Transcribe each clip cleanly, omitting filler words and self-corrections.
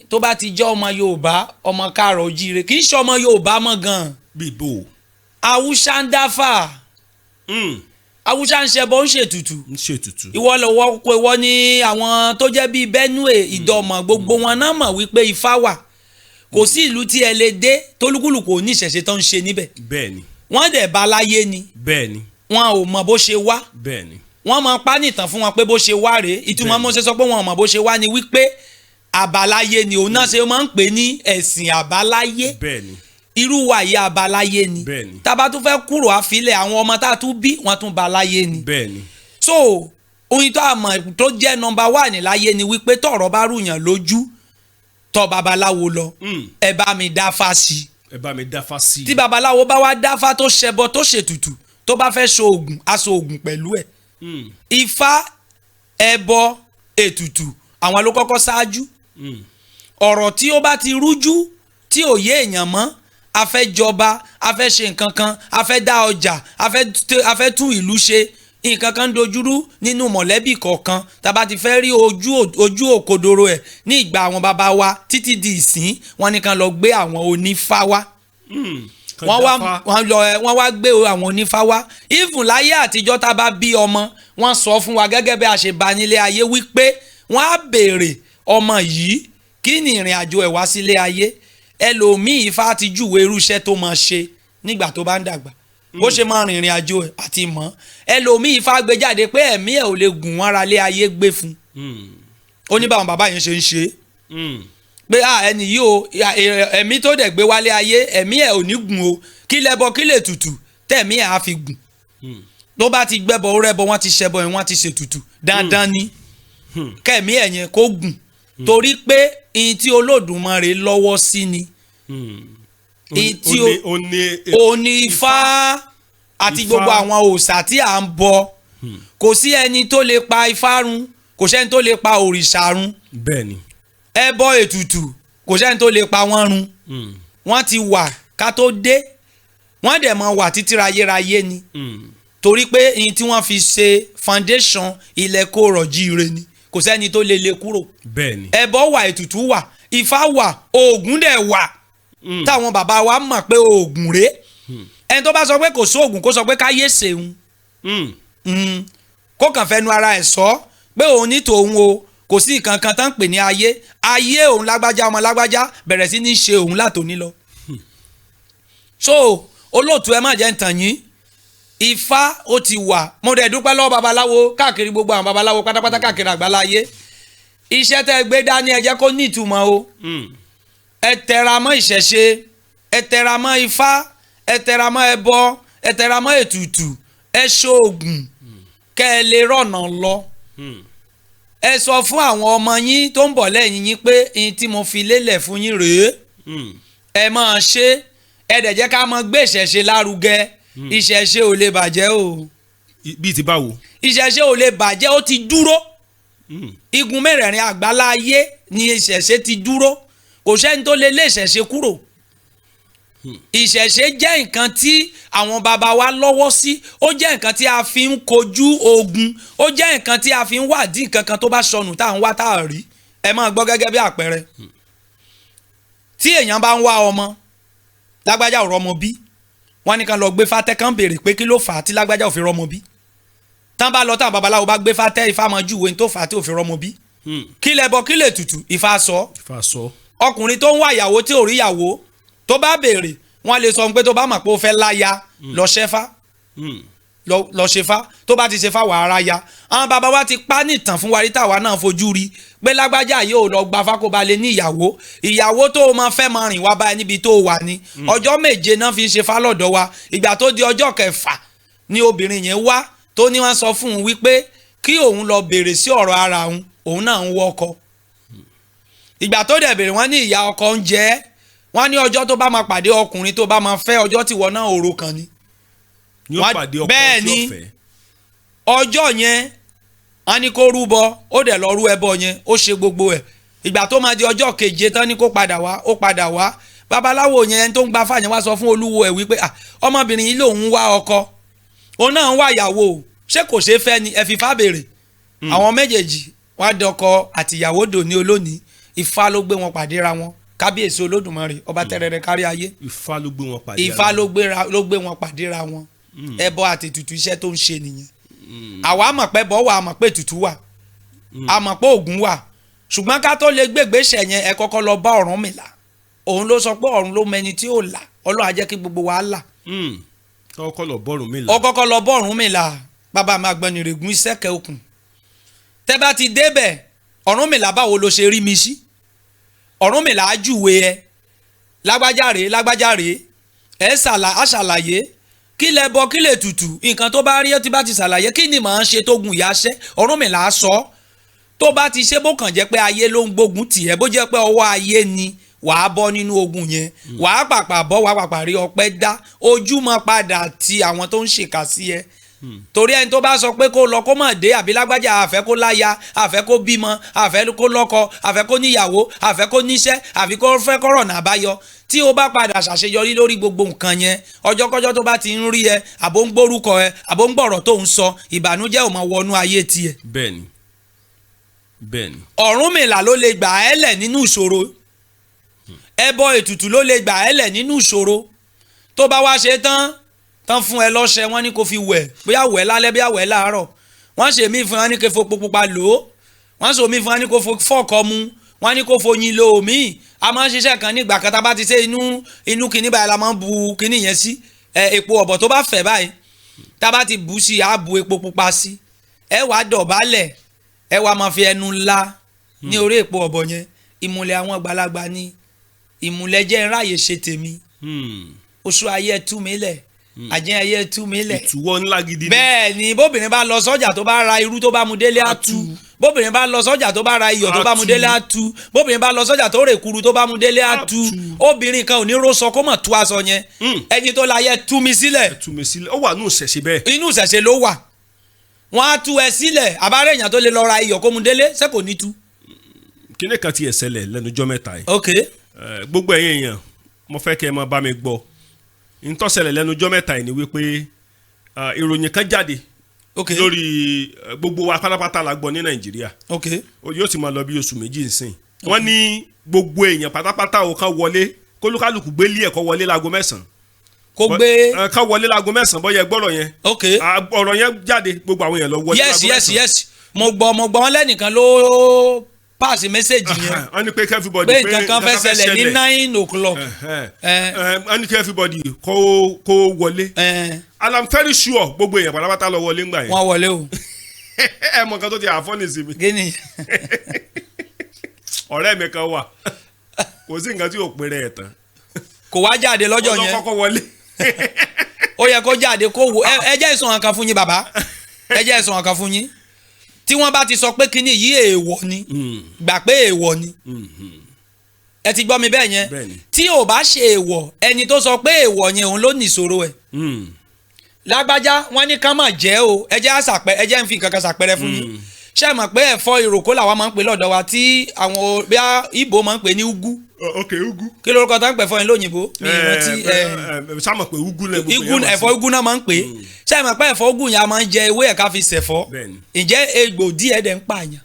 tó bá ti jẹ́ ọmọ Yorùbá ọmọ káàrọ̀ ojíire kì í ṣe ọmọ Yorùbá mọ́ gan-an. bíbò. Haúsá ń dáfà. Haúsá ń ṣẹbọ ń ṣètùtù. ìwọ ni àwọn tó jẹ́ bíi Benue Ìdọ̀mọ̀ gbogbo wọn náà mọ̀ wípé Ifá wà. Kò sí ìlú tí ẹ lè dé tólúkúlùkù ní ìṣẹ̀ṣe tó ń ṣe níbẹ̀. bẹ́ẹ̀ni. wọ́n dẹ̀ bá láyé ni. bẹ́ẹ̀ni. wọn ò mọ bó ṣe wá. bẹ́ẹ̀ni. wọ́n máa pa nìtàn fún wọn pé bó ṣe wá rèé ìtumọ̀ mo ṣe sọ pé wọn ò mọ bó ṣe wá ni wípé àbáláyé ni òun náà ṣe máa ń pè ní ẹ̀sìn àbáláyé. bẹ́ẹ̀ni. irú wa yìí àbáláyé ni. bẹ́ẹ̀ni. tá bá tún fẹ́ kúrò àfilẹ̀ àwọn ọmọ tá a tún bí wọ́n tún báláyé ni. bẹ́ẹ̀ni. so ohun tó àmọ̀ tó jẹ́ nọ́mbà wà ní láyé ni wípé tọ̀rọ̀ bá rùyàn lójú tọ̀ babaláwo lọ ẹ bá mi dáfá sí. ẹ bá mi dáfá sí. tí babaláwo bá wá dáfá tó ṣẹbọ tó ṣètùtù tó bá fẹ́ so oògùn aṣọ oògùn pẹ̀lú ẹ̀. Ifá ẹbọ ètùtù àwọn ló kọ́kọ́ ṣáájú. ọ̀rọ̀ tí ó bá ti rújú tí ò yé èèyàn mọ́ a fẹ́ jọba a fẹ́ ṣe nǹkan kan a fẹ́ dá ọjà a fẹ́ tún ìlú ṣe nǹkan kan dojúrú nínú mọ̀lẹ́bí kọ̀ọ̀kan tá a bá ti fẹ́ rí ojú òkodoro ẹ̀ ní ìgbà àwọn bàbá wa títí di ìsín wọn ní kan lọ gbé àwọn onífá wá. wọ́n wá gbé àwọn onífá wá even láyé àtijọ́ tá a bá bí ọmọ wọ́n sọ fún wa gẹ́gẹ́ bí a ṣe bá nílé ayé wípé wọ́n á béèrè ọmọ yìí kí ni ìrìn àjò ẹ̀ wá sílé ayé ẹlòmíì Ifá ti júwe irú iṣẹ́ tó máa ṣe nígbà tó bá ń dàgbà bó ṣe máa rìnrìn àjò ẹ̀ àti mọ̀ ẹlòmíì Ifá gbé jáde pé ẹ̀mí ẹ̀ ò lè gùn wọn ara lé ayé gbé fún ó ní báwọn bàbá yẹn ṣe ń ṣe pé ẹni yìí o ẹ̀mí tó dẹ̀ gbé wálé ayé ẹ̀mí ẹ̀ ò ní gùn o kí lẹ́bọ kí lè tutù tẹ̀mí ẹ̀ á fi gùn tó bá ti gbẹ́bọ ó rẹ́bọ wọ́n ti ṣẹbọ ẹ̀ wọ́n ti ṣètùtù dandan ni kẹ̀mí ẹ̀ yẹn kó gùn torí pé ìyìn tí Olódùmarè lọ́wọ́ sí ni òní Ifá àti gbogbo àwọn òòṣà tí à ń bọ kò sí ẹni tó lè pa Ifá run kò sẹ́ni tó lè pa òrìṣà run bẹ́ẹ̀ni ẹbọ ètùtù kò sẹ́ni tó lè pa wọ́n run wọ́n ti wà ká tó dé wọ́n dẹ̀ mọ̀ wà títí rayérayé ni torí pé ìyìn tí wọ́n fi ṣe foundation ilẹ̀ kó rọ̀jíire ni kò sẹ́ni tó lè lé kúrò. bẹ́ẹ̀ni. ẹbọ wà ètùtù wà Ifá wà oògùn dẹ̀ wà táwọn bàbá wa mọ̀ pé oògùn rèé ẹni tó bá sọ pé kò sóògùn kó sọ pé káyé ṣeun kó kàn fẹnu ara ẹ̀ sọ pé òun ní tòun o kò sí nǹkan kan tán pè ní ayé òun lágbájá ọmọ lágbájá bẹ̀rẹ̀ sí ní ṣe òun látòní lọ. so olóòtú ẹ má jẹ́ ń tàn yín Ifá ó ti wà mo dẹ̀ dúpẹ́ lọ́wọ́ babaláwo káàkiri gbogbo àwọn babaláwo pátápátá káàkiri àgbáláyé iṣẹ́ tẹ́ gbé dání ẹ jẹ́ kó ní ìtumọ̀ o ẹ tẹra mọ́ ìṣẹ̀ṣe ẹ tẹra mọ́ Ifá ẹ tẹra mọ́ ẹbọ ẹ tẹra mọ́ ètùtù ẹ ṣoògùn kẹ́ ẹ lè rọ̀nà lọ ẹ sọ fún àwọn ọmọ yín tó ń bọ̀ lẹ́yìn yín pé ihun tí mo fi lélẹ̀ fún yín rèé ẹ máa ṣe ẹ dẹ̀ jẹ́ ká máa gbé ìṣẹ̀ṣe lárugẹ ìṣẹ̀ṣe ò lè bàjẹ́ o. bíi ti báwo. ìṣẹ̀ṣe ò lè bàjẹ́ ó ti dúró igun mẹ́rẹ̀ẹ̀rin àgbáláyé ni ìṣẹ̀ṣe ti dúró kò sẹ́ni tó lè lé ìṣẹ̀ṣe kúrò ìṣẹ̀ṣe jẹ́ nǹkan tí àwọn bàbá wa lọ́wọ́ sí ó jẹ́ nǹkan tí a fi ń kojú ogun ó jẹ́ nǹkan tí a fi ń wádìí nǹkan kan tó bá sọnù tá à ń wá tá à rí ẹ máa gbọ́ gẹ́gẹ́ bí àpẹẹrẹ tí èèyàn bá ń wá ọmọ lágbájá ò rọ́mọ bí wọ́n ní kan lọ gbé fátẹ́ kan béèrè pé kí ló fà á tí lágbájá ò fi rọ́mọ bí tán bá lọ tán babaláwo bá gbé fátẹ́ Ifá máa júwe tó fà á tí ò fi rọ́mọ bí kí lẹbọ kí lè tutù Ifá sọ ọkùnrin tó ń wá ìyàwó tí ò rí ìyàwó tó bá béèrè wọ́n lè sọ pé tó bá mọ̀ pé ó fẹ́ láya lọ ṣẹ́fá lọ ṣefá tó bá ti ṣefá wà ara ya àwọn bàbá wa ti pa nìtàn fún wa rí tàwa náà fojú rí pé lágbájá yóò lọ gba fákóba lè ní ìyàwó tó o máa fẹ́ máa rìn wá báyìí níbi tó o wà ní ọjọ́ méje náà fi ń ṣefá lọ́dọ̀ wa ìgbà tó di ọjọ́ kẹfà ni obìnrin yẹn wá tó ní wọ́n sọ fún un wípé kí òun lọ béèrè sí ọ̀rọ̀ ara òun náà ń wọ́kọ ìgbà tó dẹ̀ béèrè wọ́n ní ìyá ọkọ ń jẹ́ wọ́n ní ọjọ́ tó bá máa pàdé ọkùnrin tó bá máa fẹ́ ọjọ́ tí wọ́n náà òru kan ni bẹ́ẹ̀ ni ọjọ́ yẹn wọ́n ní kó rúbọ ó dẹ̀ lọ rú ẹbọ yẹn ó ṣe gbogbo ẹ̀ ìgbà tó máa di ọjọ́ keje tán ní kó padà wá ó padà wá babaláwo yẹn tó ń gba fáyẹn wá sọ fún olúwo ẹ̀ wípé ọmọbìnrin yìí lòun ń wá ọkọ òun náà ń wá ìyàwó ṣé kò ṣeé fẹ́ ni ẹ fi fá béèrè àwọn méjèèjì wá dọkọ àtìyàwó dòní olónìí Ifá ló gbé wọn pàdé ra wọn kábíyèsí Olódùmarè ọba tẹrẹrẹ kárí ayé. Ifá ló gbé wọn pàdé. Ifá ló gbé wọn pàdé ra wọn. Ẹbọ àti ètùtù iṣẹ́ tó ń ṣe nìyẹn. Àwa mọ̀ pé bọ́ wà, a mọ̀ pé ètùtù wà, a mọ̀ pé ògùn wà, ṣùgbọ́n ká tó lè gbégbèsè yẹn ẹ kọ́kọ́ lọ bá Ọ̀rúnmìlà. Òun ló sọ pé ọ̀run ló mẹni tí ó là, Ọlọ́run á jẹ́ kí gbogbo wa là. Kọ́kọ́ lọ bọ́ Ọ̀rúnmìlà. Ó kọ́kọ́ lọ bá Ọ̀rúnmìlà, bàbá mi Àgbọnnìrègún Ìṣẹ̀kẹ̀ Òkun. Tẹ́ bá ti débẹ̀, Ọ̀rúnmìlà báwo ló ṣe rí mi sí? Ọ̀rúnmìlà á júwe ẹ, lágbájá rèé, ẹ ṣàlàyé kí lẹ bọ kí lè tutù, nǹkan tó bá rí ẹ ti bá ti ṣàlàyé kí ni màá ṣe tó gun ìyá ṣẹ́, Ọ̀rúnmìlà á sọ. Tó bá ti ṣe bó kàn jẹ́ pé ayé ló ń gbógun tì ẹ́, bó jẹ́ pé ọwọ́ ayé ni wàá bọ́ nínú ogun yẹn, wàá pàpà bọ́, wàá pàpà rí ọpẹ́ dá, ojúmọ́ padà ti àwọn tó ń ṣèkà sí ẹ. Torí ẹni tó bá sọ pé kó lọ kó mọ̀ dé àbí lágbájá àfẹ́ kó láya, àfẹ́ kó bímọ, àfẹ́ kó lọ́kọ, àfẹ́ kó níyàwó, àfẹ́ kó níṣẹ́, àfi kó fẹ́ kọ́rọ̀nà àbáyọ. Tí o bá padà ṣàṣeyọrí lórí gbogbo nǹkan yẹn, ọjọ́kọ́jọ́ tó bá ti ń rí ẹ, àbó ń gbórúkọ ẹ, àbó ń gbọ̀rọ̀ tó ń sọ, ìbànújẹ́ ò máa wọnú ayé tiẹ̀. Bẹ́ẹ̀ni. Ọ̀rúnmìlà ló lè gbà ẹ́ lẹ̀ nínú ìṣòro. Ẹbọ ètùtù ló lè gbà ẹ́ lẹ̀ nínú ìṣòro. Tó bá wá ṣe tán fún ẹ lọ́ṣẹ, wọ́n ní kó fi wẹ̀, bóyá wẹ̀ lálẹ́ bóyá wẹ̀ láàárọ̀. Wọ́n ṣe mí fún wọn ní kó fo pupa lò ó. Wọ́n ṣe mí fún wọn ní kó fọ́ọ̀kọ́ mu. Wọ́n ní kó foyin lo omi. A máa ń ṣiṣẹ́ kan nígbà kan tá a bá ti ṣe inú kinní báyìí la máa ń bu kinní yẹn sí. Epo ọ̀bọ̀ tó bá fẹ̀ báyìí tá a bá ti bù sí, a bu epo pupa sí. Ẹ wàá dọ̀bálẹ̀, ẹ wàá máa fi ẹnu ńlá ní orí epo ọ̀bọ̀ yẹn. Ìmùlẹ̀ àwọn àgbàlagbà ni ìmùlẹ̀ jẹ́ ráàyè ṣe tèmi. Oṣù ayé tú mi lẹ̀, àjẹ́ ayé tú mi lẹ̀. Ìtúwọ́ ńlá gidi ni. Bẹ́ẹ̀ ni bóbìnrin bá lọ sọ́jà tó bá ra irú tó bá mu délé á tú. Bóbìnrin bá lọ sọ́jà tó bá ra iyọ̀ tó bá mu délé á tú. Bóbìnrin bá lọ sọ́jà tó rè kuru tó bá mu délé á tú. Obìnrin kan ò ní ró sọ kó mọ̀ tú aṣọ yẹn. Ẹni tó láyé tú mi sílẹ̀. Tú mi sílẹ̀, ó wà nínú ìṣẹ̀ṣe bẹ́ẹ̀. Inú ìṣẹ̀ṣe ló wà. Wọ́n á tú ẹ sílẹ̀, àbárẹ̀ èèyàn tó lè lọ ra iyọ̀ kó mu délé ṣé kò ní tú. Kíní kan ti ẹ̀ ṣẹlẹ̀ lẹ́nujọ́ mẹ́ta yìí. Ok. Gbogbo ẹ̀yin èèyàn mo fẹ́ kẹ́ ẹ máa bá mi gbọ́. Ntọ́sẹ̀lẹ̀ lẹ́nujọ́ mẹ́ta yìí ni wípé ìròyìn kan jáde lórí gbogbo wa pátápátá la gbọ́ ní Nàìjíríà. Yóò ti máa lọ bí oṣù méjì nsìn. Wọ́n ní gbogbo èèyàn pátápátá ò kan wọlé, kólúkálùkù gbélé ẹ̀kọ́ wọlé láago 9. Kó gbé ká wọlé láago 9 bọ́yẹ gbọ́rọ̀ yẹn. Ọ̀rọ̀ yẹn jáde, gbogbo àwọn èèyàn lọ wọlé láago 9. Yes. Mo gbọ́ wọn lẹ́nìkan ló pass message yẹn. Wọ́n ní pé everybody pé nǹkan kan fẹ́ ṣẹlẹ̀ ní 9 o'clock. Wọ́n ní kí everybody kó wọlé. And I'm very sure gbogbo èèyàn pátápátá lọ wọlé ńgbà yẹn. Wọ́n wọlé o. Ẹ mọ nǹkan tó ti àfọ́nì sí mi. Gíní. Ọ̀rẹ́ mi kan wà, kò sí nǹkan tí ò péré ẹ̀ tán. Kò wá jáde lọ́jọ́ yẹn. Ọlọ́kọ́kọ́ wọlé. Ó yẹ kó jáde kó wo. Ẹ jẹ́ ìsọ̀rọ̀ kan fún yín bàbá. Ẹ jẹ́ ìsọ̀rọ̀ kan fún yín. Tí wọ́n bá ti sọ pé kíní yìí èèwọ̀ ni, gbà pé èèwọ̀ ni. Ẹ ti gbọ́ mi bẹ́ẹ̀ yẹn. Tí ò bá ṣe èèwọ̀, ẹni tó sọ pé èèwọ̀ yẹn òun ló ní ìṣòro ẹ̀. Lágbájá wọ́n ní ká má jẹ́ o, ẹ jẹ́ ń fi nǹkan kan ṣàpẹẹrẹ fún yín. Ṣé ẹ mọ̀ pé ẹ̀fọ́ ìròkó làwọn máa ń pè lọ́dọ̀ wa tí àwọn bí Ìgbò máa ń pè ní ugu. Ugu. Kí lórúkọ tó ń pè fún yín lóyìnbó? Mi ìrántí. Sáàmù pé ugu lẹ gbogbo yẹn. Ẹ̀fọ́ ugu náà máa ń pè. Ṣé ẹ mọ̀ pé ẹ̀fọ́ ugu yẹn a máa ń jẹ ewé ẹ̀ka fi ṣẹ̀fọ́? Ǹjẹ́ egbòdì ẹ̀dẹ̀ ń pààyàn?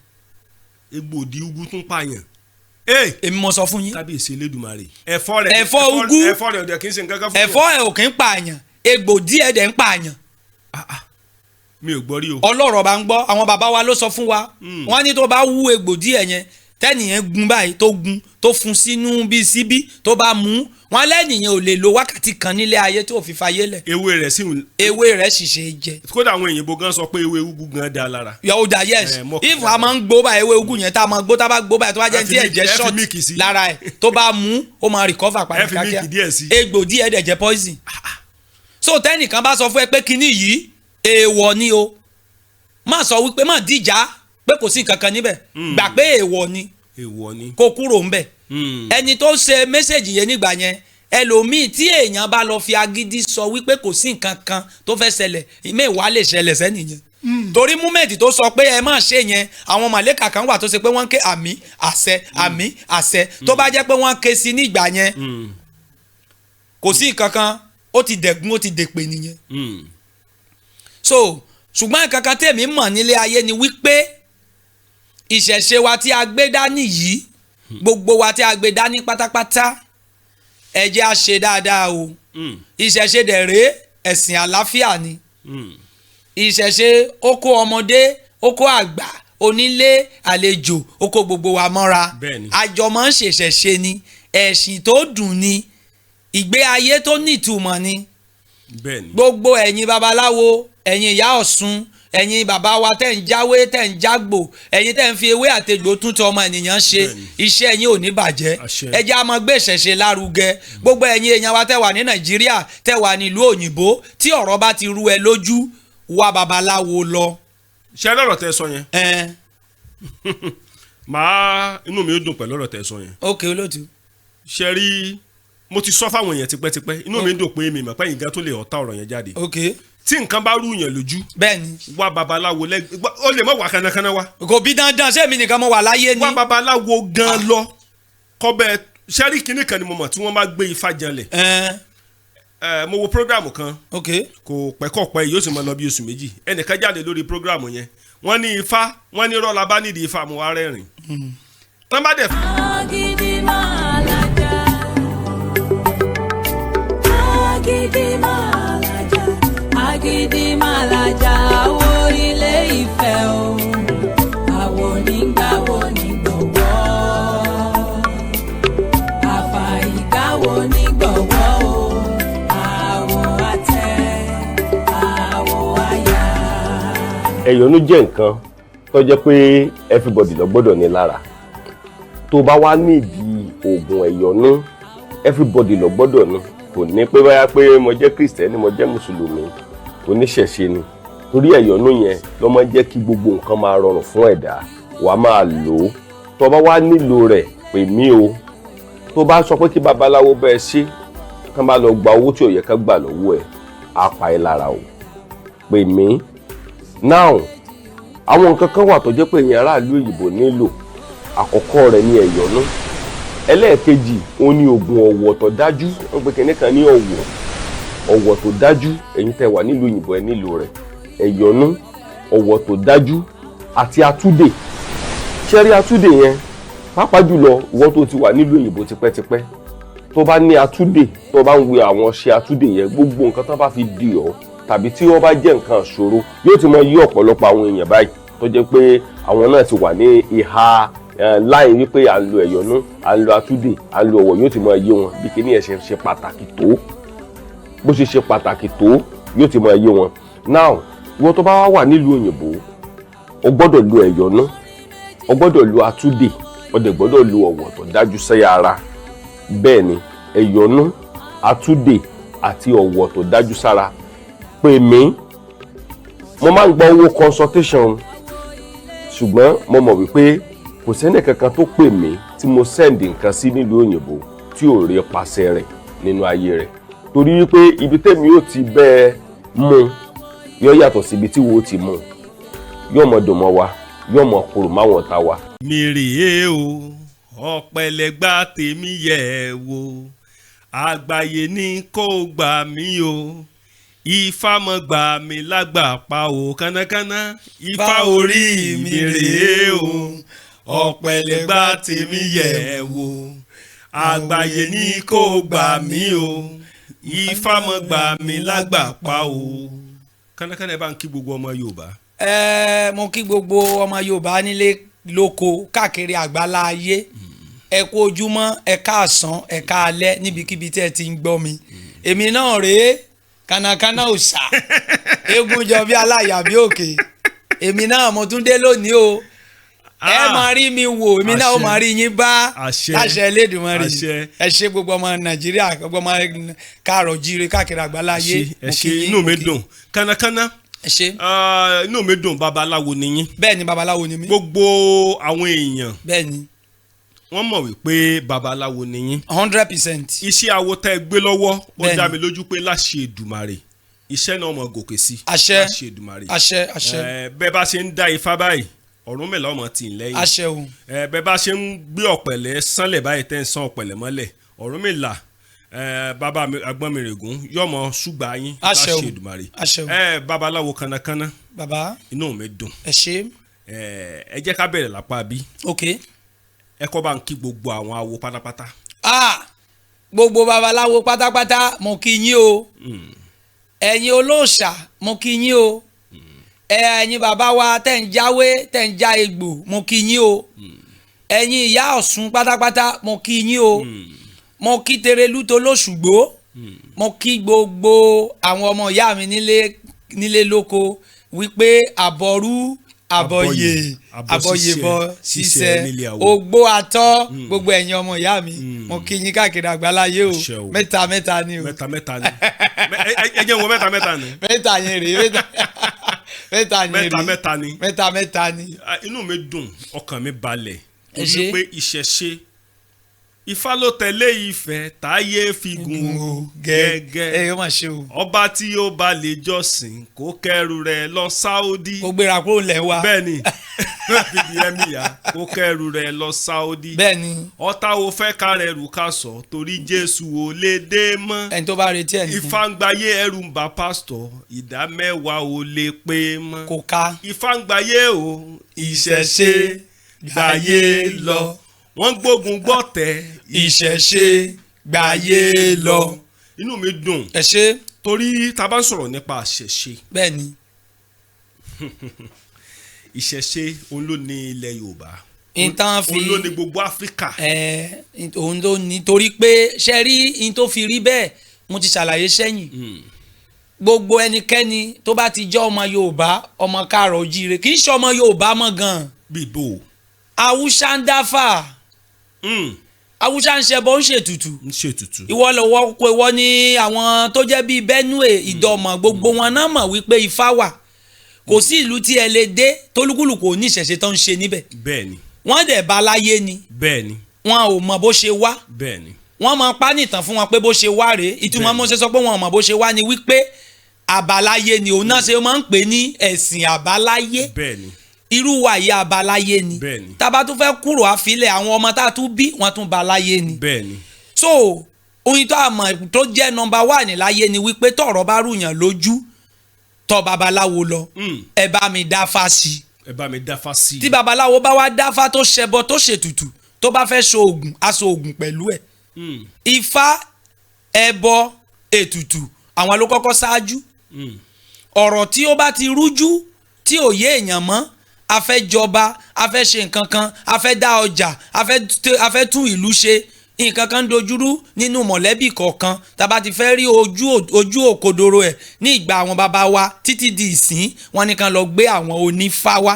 Egbòdì ugu tún pààyàn. Èmi mo sọ fún yín. Kábíyèsí Elédùmarè. Ẹ̀fọ́ ugu. Ẹ̀fọ́ rẹ̀ ọ̀dẹ̀ kì í ṣe nǹkan kan fún mi. Ẹ̀fọ́ ẹ̀ ò kì í pààyàn. Egbòdì ẹ̀dẹ̀ ń pààyàn. Mi ò gbọ́ rí o. Ọlọ́rọ̀ bá ń gbọ́, àwọn bàbá wa ló sọ fún wa. Wọ́n ní tó bá wú egbòdì ẹ̀ yẹn, tẹ́nìyẹn gun báyìí tó fún sínú bíi síbí tó bá mú, wọn lẹ́nìyẹn ò lè lo wákàtí kan nílé ayé tó fi fayé lẹ̀. Ewé rẹ̀ sì ṣe é jẹ. Kódà àwọn òyìnbó gan sọ pé ewé ugu gan da lára. Yóò da yes. If a máa ń gbó báyìí ewé ugu yẹn tá a máa gbó tá a bá gbó báyìí tó bá jẹ́ tí ẹ̀jẹ̀ short lára ẹ̀ tó bá mú ó máa recover padà kíákíá. Egbòdì ẹ̀ dẹ̀ jẹ́ poison. So tẹ́nìkan bá sọ fún ẹ pé kinní yìí èèwọ̀ ni o, má sọ wípé má dìjà pé kò sí nǹkan kan níbẹ̀, gbà pé èèwọ̀ ni kó kúrò ńbẹ̀. Ẹni tó ṣe mẹ́sẹ̀gì yẹn nígbà yẹn, ẹlòmíì tí èèyàn bá lọ fi agídí sọ wípé kò sí nǹkan kan tó fẹ́ ṣẹlẹ̀, ìmẹ̀wàá lè ṣẹlẹ̀ sẹ́nìyẹn. Torí múmẹ̀tì tó sọ pé ẹ má ṣe yẹn, àwọn màlẹ́kà kan wà tó ṣe pé wọ́n ń ké àmì àṣẹ tó bá jẹ́ pé wọ́n ké sí nígbà yẹn kò sí nǹkan kan, ó ti dẹ̀gún ó ti dèpè nìyẹn. So ṣùgbọ́n nǹkan kan tèmi mọ̀ nílé ayé ni wípé ìṣẹ̀ṣe wa tí a gbé dání yìí gbogbo wa tí a gbé dání pátápátá ẹ jẹ́ a ṣe dáadáa o ìṣẹ̀ṣe dẹ̀ rèé ẹ̀sìn àlàáfíà ni ìṣẹ̀ṣe ó kó ọmọdé ó kó àgbà onílé àlejò ó kó gbogbo wa mọ́ra àjọmọ́ ń ṣèṣẹ̀ṣe ni ẹ̀sìn tó dùn ni ìgbé ayé tó nítumọ̀ ni gbogbo ẹ̀yin babaláwo ẹ̀yin ìyá Ọ̀ṣun ẹ̀yin bàbá wa tẹ̀ ń jáwé tẹ̀ ń jágbò ẹ̀yin tẹ̀ ń fi ewé àtegbò tún tọ ọmọ ènìyàn ṣe iṣẹ́ ẹ̀yin ò ní bàjẹ́ ẹ jẹ́ a máa gbé ìṣẹ̀ṣe lárugẹ gbogbo ẹ̀yin èèyàn wa tẹ̀ wà ní Nàìjíríà tẹ̀ wà nílùú òyìnbó tí ọ̀rọ̀ bá ti rú ẹ lójú wá babaláwo lọ. ṣé lọ́rọ̀ tẹ́ sọ yẹn màá inú mi ó dùn pẹ̀lú ọ̀rọ̀ tẹ́ sọ yẹn. ok olóòtú. ṣe rí mo ti sọ fáwọn èèyàn tipẹ́tipẹ́ inú mi ń dùn pé mi mọ̀ pé yín gan tó lè ọ̀tá ọ̀rọ̀ yẹn jáde. ok tí nǹkan bá rú yẹn lójú. bẹ́ẹ̀ni. wá babaláwo ó lè má wà kánnakánná wá. kò bí dandan ṣé èmi nìkan mo wà láyé ni. wá babaláwo gan lọ kọ́bẹ̀ sẹ́rí kínní kan ni mo mọ̀ tí wọ́n bá gbé ifá janlẹ̀. mo wo programu kan. ok kò pẹ́kọ̀pẹ́ yóò sì máa lọ bí oṣù méjì ẹnìkan jáde lórí programu yẹn wọ́n ní ifá wọ́n ní rọ́ọ̀lá bá nídìí ifá mo wá rẹ́rìn. tán bá dẹ̀. Agídí máa lájà Agídí máa lájà Agídí máa lájà àwo ilé Ifẹ̀ o àwo nígbàwo nígbọ̀wọ́ àfàìkáwo nígbọ̀wọ́ o àwo àtẹ àwo àyà. ẹ̀yọ́nú jẹ́ nǹkan tó jẹ́ pé everybody ló gbọ́dọ̀ ní lára tó bá wá nídìí oògùn ẹ̀yọ́nú everybody ló gbọ́dọ̀ ní kò ní pé báyà pé mo jẹ́ kristẹni mo jẹ́ mùsùlùmí oníṣẹ̀ṣe ni torí ẹ̀yọ́nú yẹn ló máa jẹ́ kí gbogbo nǹkan máa rọrùn fún ẹ̀dá wàá máa lò ó tó bá wá nílò rẹ̀ pè mí o tó bá sọ pé kí babaláwo bẹ́ẹ̀ ṣe kán bá lọ gba owó tí ò yẹ ká gbà lọ́wọ́ ẹ̀ á pa ẹ́ lára o pè mí now àwọn nǹkan kan wà tó jẹ́ pé èèyàn aráàlú òyìnbó nílò àkọ́kọ́ rẹ̀ ní ẹ̀yọ́nú ẹlẹ́ẹ̀kejì òun ni oògùn ọ̀wọ̀ tó dájú wọ́n pe kìnìún kan ní ọ̀wọ̀ tó dájú ẹ̀yin tẹ́ wà nílùú òyìnbó ẹ nílò rẹ̀ ẹ̀yọ́nú ọ̀wọ̀ tó dájú àti atúdè ṣẹ́rí atúdè yẹn pàápàá jùlọ ìwọ́n tó ti wà nílùú òyìnbó tipẹ́tipẹ́ tó bá ní atúdè tó bá ń wẹ àwọn ọṣẹ atúdè yẹn gbogbo nǹkan tó bá fi dì ọ́ tàbí tí wọ́n bá jẹ́ nǹkan ìṣòro yóò ti mọ yí ọ̀pọ̀lọpọ̀ àwọn èèyàn báyìí tó jẹ́ pé àwọn náà ti wà ní ìhà láì wípé à ń lo ẹ̀yọ́nú à ń lo atúdè à ń lo ọ̀wọ̀ yóò ti mọ yé wọn bí kíní ẹ̀ ṣe pàtàkì tó bó ṣe pàtàkì tó yóò ti mọ yé wọn. now ìwọ tó bá wà nílùú òyìnbó o gbọ́dọ̀ lo ẹ̀yọ́nú o gbọ́dọ̀ lo atúdè o dẹ̀ gbọ́dọ̀ lo ọ̀wọ̀ tó dájú sẹ́yà ara bẹ́ẹ̀ ni ẹ̀yọ́nú atúdè àti ọ̀wọ̀ tó dájú sára pè mí mo máa ń gba owó consultation ṣùgbọ́n mo mọ̀ wípé kò sẹ́ni kankan tó pè mí tí mo send nǹkan sí nílùú òyìnbó tí ò rí pàṣẹ rẹ̀ nínú ayé rẹ̀ torí wípé ibi tẹ́mi yóò ti bẹ́ẹ̀ mú yóò yàtọ̀ sí ibi tí wo ti mú yóò mọ̀ dùn mọ́ wa yóò mọ̀ kúrò máwọn ta wa. mi rèé o ọ̀pẹ̀lẹ̀gbà tèmi yẹ̀ wò àgbáyé ní kó gbà mí o ifá mọ gbà mí lágbà pa o kánákáná ifá orí mi rèé o ọ̀pẹ̀lẹ̀gbà tèmi yẹ̀ wò àgbáyé ní kó gbà mí o ifá mọ gbà mí lágbà pa o kánákáná ẹ bá ń kí gbogbo ọmọ Yorùbá. mo kí gbogbo ọmọ Yorùbá nílé lóko káàkiri àgbálá ayé ẹ kú ojúmọ́ ẹ káàsán ẹ káalẹ́ níbikíbi tí ẹ ti ń gbọ́ mi èmi náà rèé kànàkànà òòṣà eégún jọ bí aláyà bí òkè èmi náà mo tún dé lónìí o ẹ máa rí mi wò èmi náà ó máa rí yín bá láṣẹ Elédùmarè ẹ ṣé gbogbo ọmọ Nàìjíríà gbogbo ọmọ káàrọ̀ jíire káàkiri àgbálá ayé ẹ ṣé inú mi dùn kànàkànà ẹ ṣé inú mi dùn babaláwo ni yín. bẹ́ẹ̀ ni babaláwo ni mí. gbogbo àwọn èèyàn. bẹ́ẹ̀ ni. wọ́n mọ̀ wípé babaláwo ni yín. 100%. iṣẹ́ awo tẹ́ ẹ gbé lọ́wọ́ ó dá mi lójú pé láṣẹ Èdùmàrè iṣẹ́ náà mọ̀ gòkè sí. àṣẹ láṣẹ Èdùmàrè. àṣẹ. bẹ́ẹ̀ bá ṣe ń dá ifá báyìí Ọ̀rúnmìlà ọmọ tì í lẹ́yìn. àṣẹ o. bẹ́ẹ̀ bá ṣe ń gbé ọ̀pẹ̀lẹ̀ sánlẹ̀ báyìí tẹ́ ń sán ọ̀pẹ̀lẹ̀ mọ́lẹ̀ Ọ̀rúnmìlà bàbá Agbọ́nmìrègún yọmọ ṣùgbà yín láṣẹ Èdùmàrè. àṣẹ o. babaláwo kánnakánná. baba inú mi dùn. ẹ ṣé. ẹ jẹ́ ká bẹ̀rẹ̀ lápá bí. ok. ẹ kọ́ bá ń kí gbogbo àwọn awo pátápátá. Gbogbo babaláwo pátápátá mo kí yín o. Ẹ̀yin olóòṣà mo kí yín o. Ẹ̀yin bàbá wa tẹ̀ ń jáwé tẹ̀ ń já egbò mo kí yín o. Ẹ̀yin ìyá Ọ̀ṣun pátápátá mo kí yín o. Mo kí Terelu Tolóṣùgbó. Mo kí gbogbo àwọn ọmọ ìyá mi nílé lóko wípé àbọ̀rú àbọ̀yè àbọ̀yèbọ̀ ṣiṣẹ́ ogbó atọ́ gbogbo ẹ̀yin ọmọ ìyá mi mo kí yín káàkiri àgbáláyé o mẹ́ta ni o. mẹ́ta ni ẹ jẹ́ wo mẹ́ta ni. mẹ́ta yẹn rèé mẹ́ta ni. inú mi dùn ọkàn mi balẹ̀ torí pé ìṣẹ̀ṣe Ifá ló tẹ̀lé Ifẹ̀ táyé fi gùn ó gẹ́gẹ́ ọba tí ó bá lè jọ́sìn kó kẹ́rù rẹ̀ lọ Sáúdí. kó gbéra kúrò lẹ̀ wá. bẹ́ẹ̀ni fìdí ẹ̀mí ya kó kẹ́rù rẹ̀ lọ Sáúdí. bẹ́ẹ̀ni. ọ̀tá wo fẹ́ ká rẹ̀ rù ká sọ torí Jésù ò lè dé mọ́. ẹni tó bá retí ẹ̀ nìkan. Ifá ń gbáyé ẹrù ń bá pásítọ̀ ìdá mẹ́wàá ò lè pé mọ́. kò ká. Ifá ń gbáyé o ìṣẹ̀ṣe gbáyé lọ wọ́n gbógun gbọ́tẹ̀ ìṣẹ̀ṣe gbáyé lọ. inú mi dùn. ẹ ṣé. torí tá a bá ń sọ̀rọ̀ nípa ìṣẹ̀ṣe. bẹ́ẹ̀ni. ìṣẹ̀ṣe òun ló ní ilẹ̀ Yorùbá. òun ló ní gbogbo Áfíríkà. òun ló ní torí pé ṣe rí in tó fi rí bẹ́ẹ̀ mo ti ṣàlàyé sẹ́yìn. gbogbo ẹnikẹ́ni tó bá ti jẹ́ ọmọ Yorùbá ọmọ káàrọ̀ ojíire kì í ṣe ọmọ Yorùbá mọ́ gan-an. bíbó. Haúsá ń dáfà. Haúsá ń ṣẹbọ ń ṣètùtù. ìwọ lọ́wọ́ kó ìwọ ní àwọn tó jẹ́ bíi Benue Ìdọ̀mọ̀ gbogbo wọn náà mọ̀ wípé Ifá wà kò sí ìlú tí ẹ lè dé tólúkúlùkù ní ìṣẹ̀ṣe tó ń ṣe níbẹ̀. bẹ́ẹ̀ni. wọ́n dẹ̀ bá láyé ni. bẹ́ẹ̀ni. wọn ò mọ bó ṣe wá. bẹ́ẹ̀ni. wọ́n máa pa nìtàn fún wọn pé bó ṣe wá rèé ìtumọ̀ mo ṣe sọ pé wọn ò mọ bó ṣe wá ni wípé àbáláyé ni òun náà ṣe máa ń pè ní ẹ̀sìn àbáláyé. bẹ́ẹ̀ni. irú wa yìí àbáláyé ni. bẹ́ẹ̀ni. tábà tún fẹ́ kúrò àfilẹ̀ àwọn ọmọ tá a tún bí wọ́n tún bá láyé ni. bẹ́ẹ̀ni. so oyin tó àmọ̀ tó jẹ́ nọ́mbà wà ní láyé ni wípé tọ̀rọ̀ bá rùyàn lójú tọ̀ babaláwo lọ ẹ bá mi dáfá sí. ẹ bá mi dáfá sí. tí babaláwo bá wá dáfá tó ṣẹbọ tó ṣètùtù tó bá fẹ́ so oògùn aṣọ oògùn pẹ̀lú ẹ̀. Ifá ẹbọ ètùtù àwọn ló kọ́kọ́ ṣáájú. ọ̀rọ̀ tí ó bá ti rújú tí ò yé èèyàn mọ́ a fẹ́ jọba a fẹ́ ṣe nǹkan kan a fẹ́ dá ọjà a fẹ́ tún ìlú ṣe nǹkan kan dojúrú nínú mọ̀lẹ́bí kọ̀ọ̀kan tá a bá ti fẹ́ rí ojú òkodoro ẹ̀ ní ìgbà àwọn bàbá wa títí di ìsín wọn ní kan lọ gbé àwọn onífá wá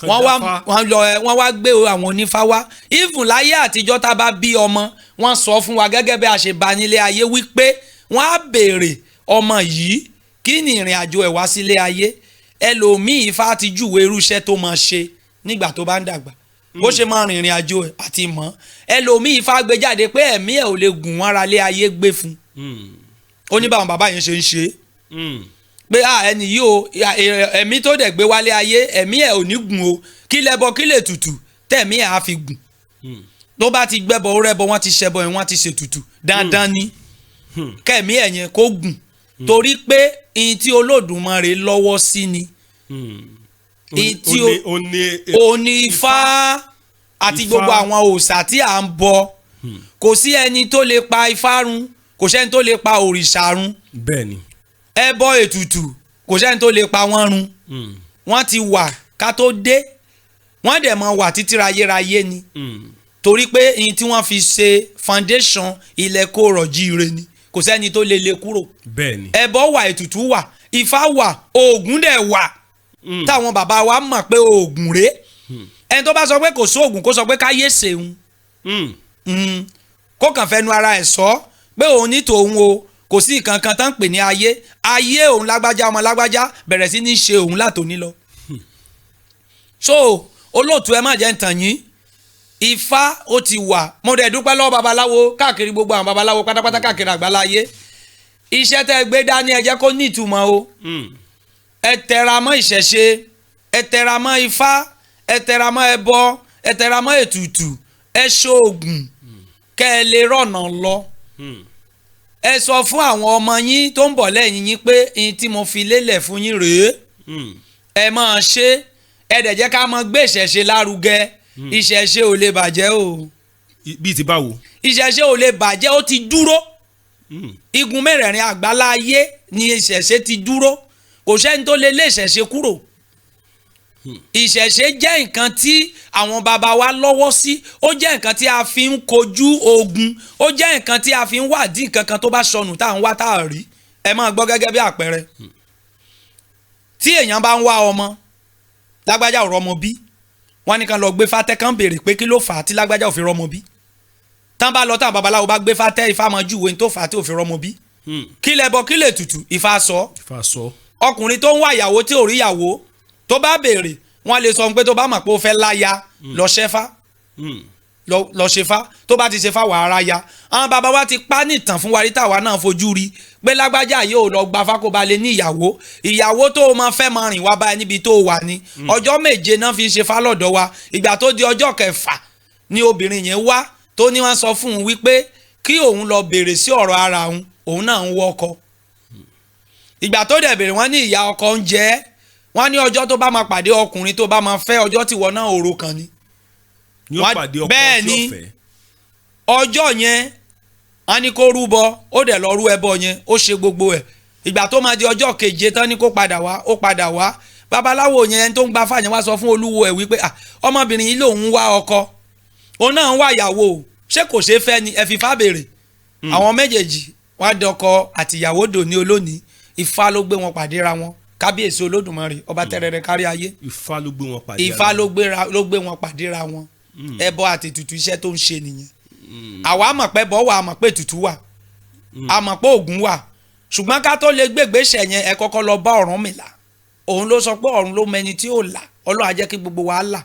wọ́n wá gbé àwọn onífá wá even láyé àtijọ́ tá a bá bí ọmọ wọ́n sọ fún wa gẹ́gẹ́ bí a ṣe bá nílé ayé wípé wọ́n á béèrè ọmọ yìí kí ni ìrìn àjò ẹ̀ wá sílé ayé ẹlòmíì Ifá ti júwe irú iṣẹ́ tó máa ṣe nígbà tó bá ń dàgbà bó ṣe máa rìnrìn àjò ẹ̀ àti mọ̀ ẹlòmíì Ifá gbé jáde pé ẹ̀mí ẹ̀ ò lè gùn wọn ara lé ayé gbé fún ó ní báwọn bàbá yẹn ṣe ń ṣe pé ẹni yìí o ẹ̀mí tó dẹ̀ gbé wálé ayé ẹ̀mí ẹ̀ ò ní gùn o kí lẹ́bọ kí lè tutù tẹ̀mí ẹ̀ á fi gùn tó bá ti gbẹ́bọ ó rẹ́bọ wọ́n ti ṣẹbọ ẹ̀ wọ́n ti ṣètùtù dandan ni kẹ̀mí ẹ̀ yẹn kó gùn torí pé ihun tí Olódùmarè lọ́wọ́ sí ni òní Ifá àti gbogbo àwọn òòṣà tí à ń bọ kò sí ẹni tó lè pa Ifá run kò sẹ́ni tó lè pa òrìṣà run bẹ́ẹ̀ni ẹbọ ètùtù kò sẹ́ni tó lè pa wọ́n run wọ́n ti wà ká tó dé wọ́n dẹ̀ mọ̀ wà títí rayérayé ni torí pé ihun tí wọ́n fi ṣe foundation ilẹ̀ kó rọ̀jí ire ni kò sẹ́ni tó lè lè kúrò bẹ́ẹ̀ni ẹbọ wà ètùtù wà Ifá wà oògùn dẹ̀ wà táwọn bàbá wa mọ̀ pé oògùn rèé ẹni tó bá sọ pé kò sóògùn kó sọ pé káyé ṣeun kó kàn fẹnu ara ẹ̀ sọ pé òun ní tòun o kò sí nǹkan kan tán pè ní ayé òun lágbájá ọmọ lágbájá bẹ̀rẹ̀ sí ní ṣe òun látòní lọ. so olóòtú ẹ má jẹ́ ń tàn yín Ifá ó ti wà mo dẹ̀ dúpẹ́ lọ́wọ́ babaláwo káàkiri gbogbo àwọn babaláwo pátápátá káàkiri àgbáláyé iṣẹ́ tẹ́ gbé dání ẹ jẹ́ kó ní ìtumọ̀ o ẹ tẹra mọ́ ìṣẹ̀ṣe ẹ tẹra mọ́ Ifá ẹ tẹra mọ́ ẹbọ ẹ tẹra mọ́ ètùtù ẹ ṣoògùn kẹ́ ẹ lè rọ̀nà lọ ẹ sọ fún àwọn ọmọ yín tó ń bọ̀ lẹ́yìn yín pé ihun tí mo fi lélẹ̀ fún yín rèé ẹ máa ṣe ẹ dẹ̀ jẹ́ ká máa gbé ìṣẹ̀ṣe lárugẹ ìṣẹ̀ṣe ò lè bàjẹ́ o. bíi ti báwo. ìṣẹ̀ṣe ò lè bàjẹ́, ó ti dúró. igun mẹ́rẹ̀ẹ̀rin àgbálá ayé ni ìṣẹ̀ṣe ti dúró, kò sẹ́ni tó lè lé ìṣẹ̀ṣe kúrò. ìṣẹ̀ṣe jẹ́ nǹkan tí àwọn baba wa lọ́wọ́ sí, ó jẹ́ nǹkan tí a fi ń kojú ogun, ó jẹ́ nǹkan tí a fi ń wádìí nǹkan kan tó bá sọnù tá à ń wá tá à rí. ẹ máa gbọ́ gẹ́gẹ́ bí àpẹẹrẹ. tí èèyàn bá ń wá ọmọ, lágbájá ò rọ́mọ bí, wọ́n ní kan lọ gbé fátẹ́ kan béèrè pé kí ló fà á tí lágbájá ò fi rọ́mọ bí. tán bá lọ tán babaláwo bá gbé fátẹ́, Ifá máa júwe tó fà á tí ò fi rọ́mọ bí. kí lẹ bọ kí lè tutù, Ifá sọ. ọkùnrin tó ń wá ìyàwó tí ò rí ìyàwó tó bá béèrè, wọ́n lè sọ pé tó bá mọ̀ pé ó fẹ́ láya lọ ṣẹ́fá, lọ ṣefá, tó bá ti ṣefá wà ara ya. àwọn bàbá wa ti pa nìtàn fún wa rí tàwa náà fojú rí pé lágbájá yóò lọ gba fákóbalẹ̀ ní ìyàwó tó o máa fẹ́ máa rìn wá báyìí níbi tó o wà ní. ọjọ́ méje náà fi ń ṣefá lọ́dọ̀ wa, ìgbà tó di ọjọ́ kẹfà ni obìnrin yẹn wá tó ní wọ́n sọ fún un wípé kí òun lọ béèrè sí ọ̀rọ̀ ara òun náà ń wọ́ ọkọ. ìgbà tó dẹ̀ béèrè wọ́n ní ìyá ọkọ ń jẹ ẹ́, wọ́n ní ọjọ́ tó bá máa pàdé ọkùnrin tó bá máa fẹ́, ọjọ́ tí wọ́n náà òru kan ni. bẹ́ẹ̀ ni ọjọ́ yẹn wọ́n ní kó rúbọ, ó dẹ̀ lọ rú ẹbọ yẹn, ó ṣe gbogbo ẹ̀. ìgbà tó máa di ọjọ́ keje tán ní kó padà wá, ó padà wá. babaláwo yẹn tó ń gba fàyẹn wá sọ fún olúwo ẹ̀ wípé ọmọbìnrin yìí lòun ń wá ọkọ, òun náà ń wá ìyàwó, ṣé kò ṣeé fẹ́ ni ẹ fi Ifá béèrè. àwọn méjèèjì wá dọkọ àtìyàwó dòní olónìí, Ifá ló gbé wọn pàdé ra wọn, kábíyèsí olódùmarè ọba tẹrẹrẹ kárí ayé. Ifá ló gbé wọn pàdé. Ifá ló gbé wọn pàdé ra wọn. ẹbọ àti ètùtù iṣẹ́ tó ń ṣe nìyẹn. àwa mọ̀ pé bọ́ wà, a mọ̀ pé ètùtù wà, a mọ̀ pé ògùn wà, ṣùgbọ́n ká tó lè gbégbèsè yẹn ẹ kọ́kọ́ lọ bá Ọ̀rúnmìlà. òun ló sọ pé ọ̀run ló mẹni tí ó là, Ọlọ́run á jẹ́ kí gbogbo wa là.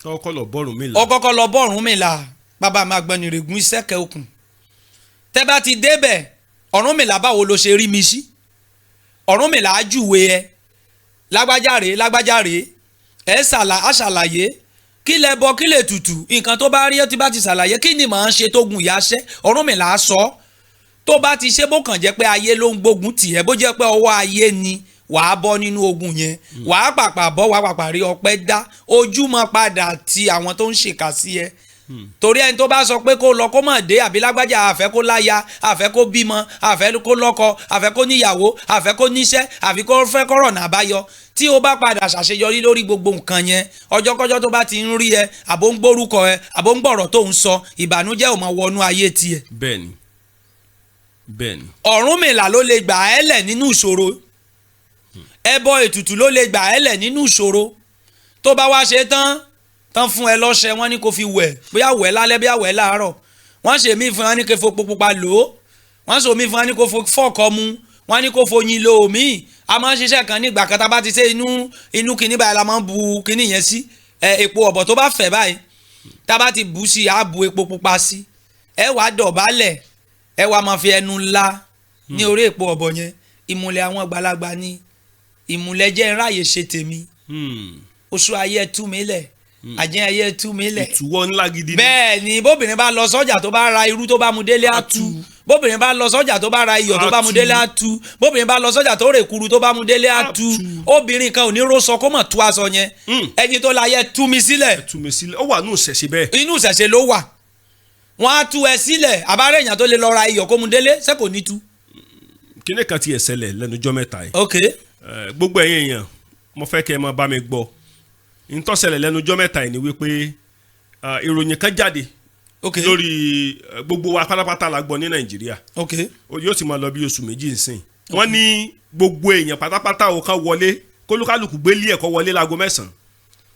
kọ́kọ́ lọ bọ́rùnmìlà. ó kọ́kọ́ lọ bọ́rùnmìlà, bàbá mi Àgbọnnìrègún Ìṣẹ́kẹ̀ Òkun. tẹ́ bá ti débẹ̀, Ọ̀rúnmìlà báwo ló ṣe rí mi sí? Ọ̀rúnmìlà á júwe ẹ, lágbájá rèé ẹ ṣàlàyé kí lẹ bọ kí lè tutù, nǹkan tó bá rí ẹ tí bá ti ṣàlàyé kí ni màá ṣe tó gun ìyá ṣẹ́. Ọ̀rúnmìlà á sọ, tó bá ti ṣe bó kàn jẹ́ pé ayé ló ń gbógun tì ẹ́, bó jẹ́ pé ọwọ́ ayé ni wàá bọ́ nínú ogun yẹn, wàá pàpà bọ́, wàá pàpà rí ọpẹ́ dá, ojúmọ́ padà ti àwọn tó ń ṣèkà sí ẹ. torí ẹni tó bá sọ pé kó lọ kó má dé, àbí lágbájá àfẹ́ kó láya, àfẹ́ kó bímọ, àfẹ́ kó lọ́kọ, àfẹ́ kó níyàwó, àfẹ́ kó níṣẹ́, àfi kó fẹ́ kọ́rọ̀nà àbáyọ. tí o bá padà ṣàṣeyọrí lórí gbogbo nǹkan yẹn, ọjọ́kọ́jọ́ tó bá ti ń rí ẹ, àbó ń gbórúkọ ẹ, àbó ń gbọ̀rọ̀ tó ń sọ, ìbànújẹ́ ò máa wọnú ayé tiẹ̀. bẹ́ẹ̀ni. Ọ̀rúnmìlà ló lè gbà ẹ́ lẹ̀ nínú ìṣòro, ẹbọ ètùtù ló lè gbà ẹ́ lẹ̀ nínú ìṣòro. tó bá wá ṣe tán fún ẹ lọ́ṣẹ, wọ́n ní kó fi wẹ̀, bóyá wẹ̀ lálẹ́ bóyá wẹ̀ láàárọ̀, wọ́n ṣe mí fún wọn ní kó fo pupa lò ó, wọ́n ṣe mí fún wọn ní kó fọ́ọ̀kọ́ mu, wọ́n ní kó foyin lo omi. a máa ń ṣiṣẹ́ kan nígbà kan tá a bá ti ṣe inú kinní báyìí la máa ń bu kinní yẹn sí, epo ọ̀bọ̀ tó bá fẹ̀ báyìí tá a bá ti bù sí, a bu epo pupa sí, ẹ wàá dọ̀bálẹ̀, ẹ wàá máa fi ẹnu ńlá ní orí epo ọ̀bọ̀ yẹn. ìmùlẹ̀ àwọn àgbàlagbà ni, ìmùlẹ̀ jẹ́ ráàyè ṣe tèmi, oṣù ayé tú mi lẹ̀, àjẹ́ ayé tú mi lẹ̀. ìtúwọ́ ńlá gidi ni. bẹ́ẹ̀ ni bóbìnrin bá lọ sọ́jà tó bá ra irú tó bá mu délé á tú, bóbìnrin bá lọ sọ́jà tó bá ra iyọ̀ tó bá mu délé á tú, bóbìnrin bá lọ sọ́jà tó rè kuru tó bá mu délé á tú. obìnrin kan ò ní ró sọ kó mọ̀ tú aṣọ yẹn. ẹni tó la yẹ tú mi sílẹ̀. tú mi sílẹ̀, ó wà nínú ìṣẹ̀ṣe bẹ́ẹ̀. inú ìṣẹ̀ṣe ló wà. wọ́n á tú ẹ sílẹ̀, àbárẹ̀ èèyàn tó lè lọ ra iyọ̀ kó mu délé ṣé kò ní tú. kíní kan ti ẹ̀ ṣẹlẹ̀ lẹ́nujọ́ mẹ́ta yìí. ok. gbogbo ẹ̀yin èèyàn mo fẹ́ kẹ́ ẹ máa bá mi gbọ́. ntọ́sẹ̀lẹ̀ lẹ́nujọ́ mẹ́ta yìí ni wípé ìròyìn kan jáde lórí gbogbo wa pátápátá la gbọ́ ní Nàìjíríà. yóò ti máa lọ bí oṣù méjì nsìn. wọ́n ní gbogbo èèyàn pátápátá ò kan wọlé, kólúkálùkù gbélé ẹ̀kọ́ wọlé láago 9.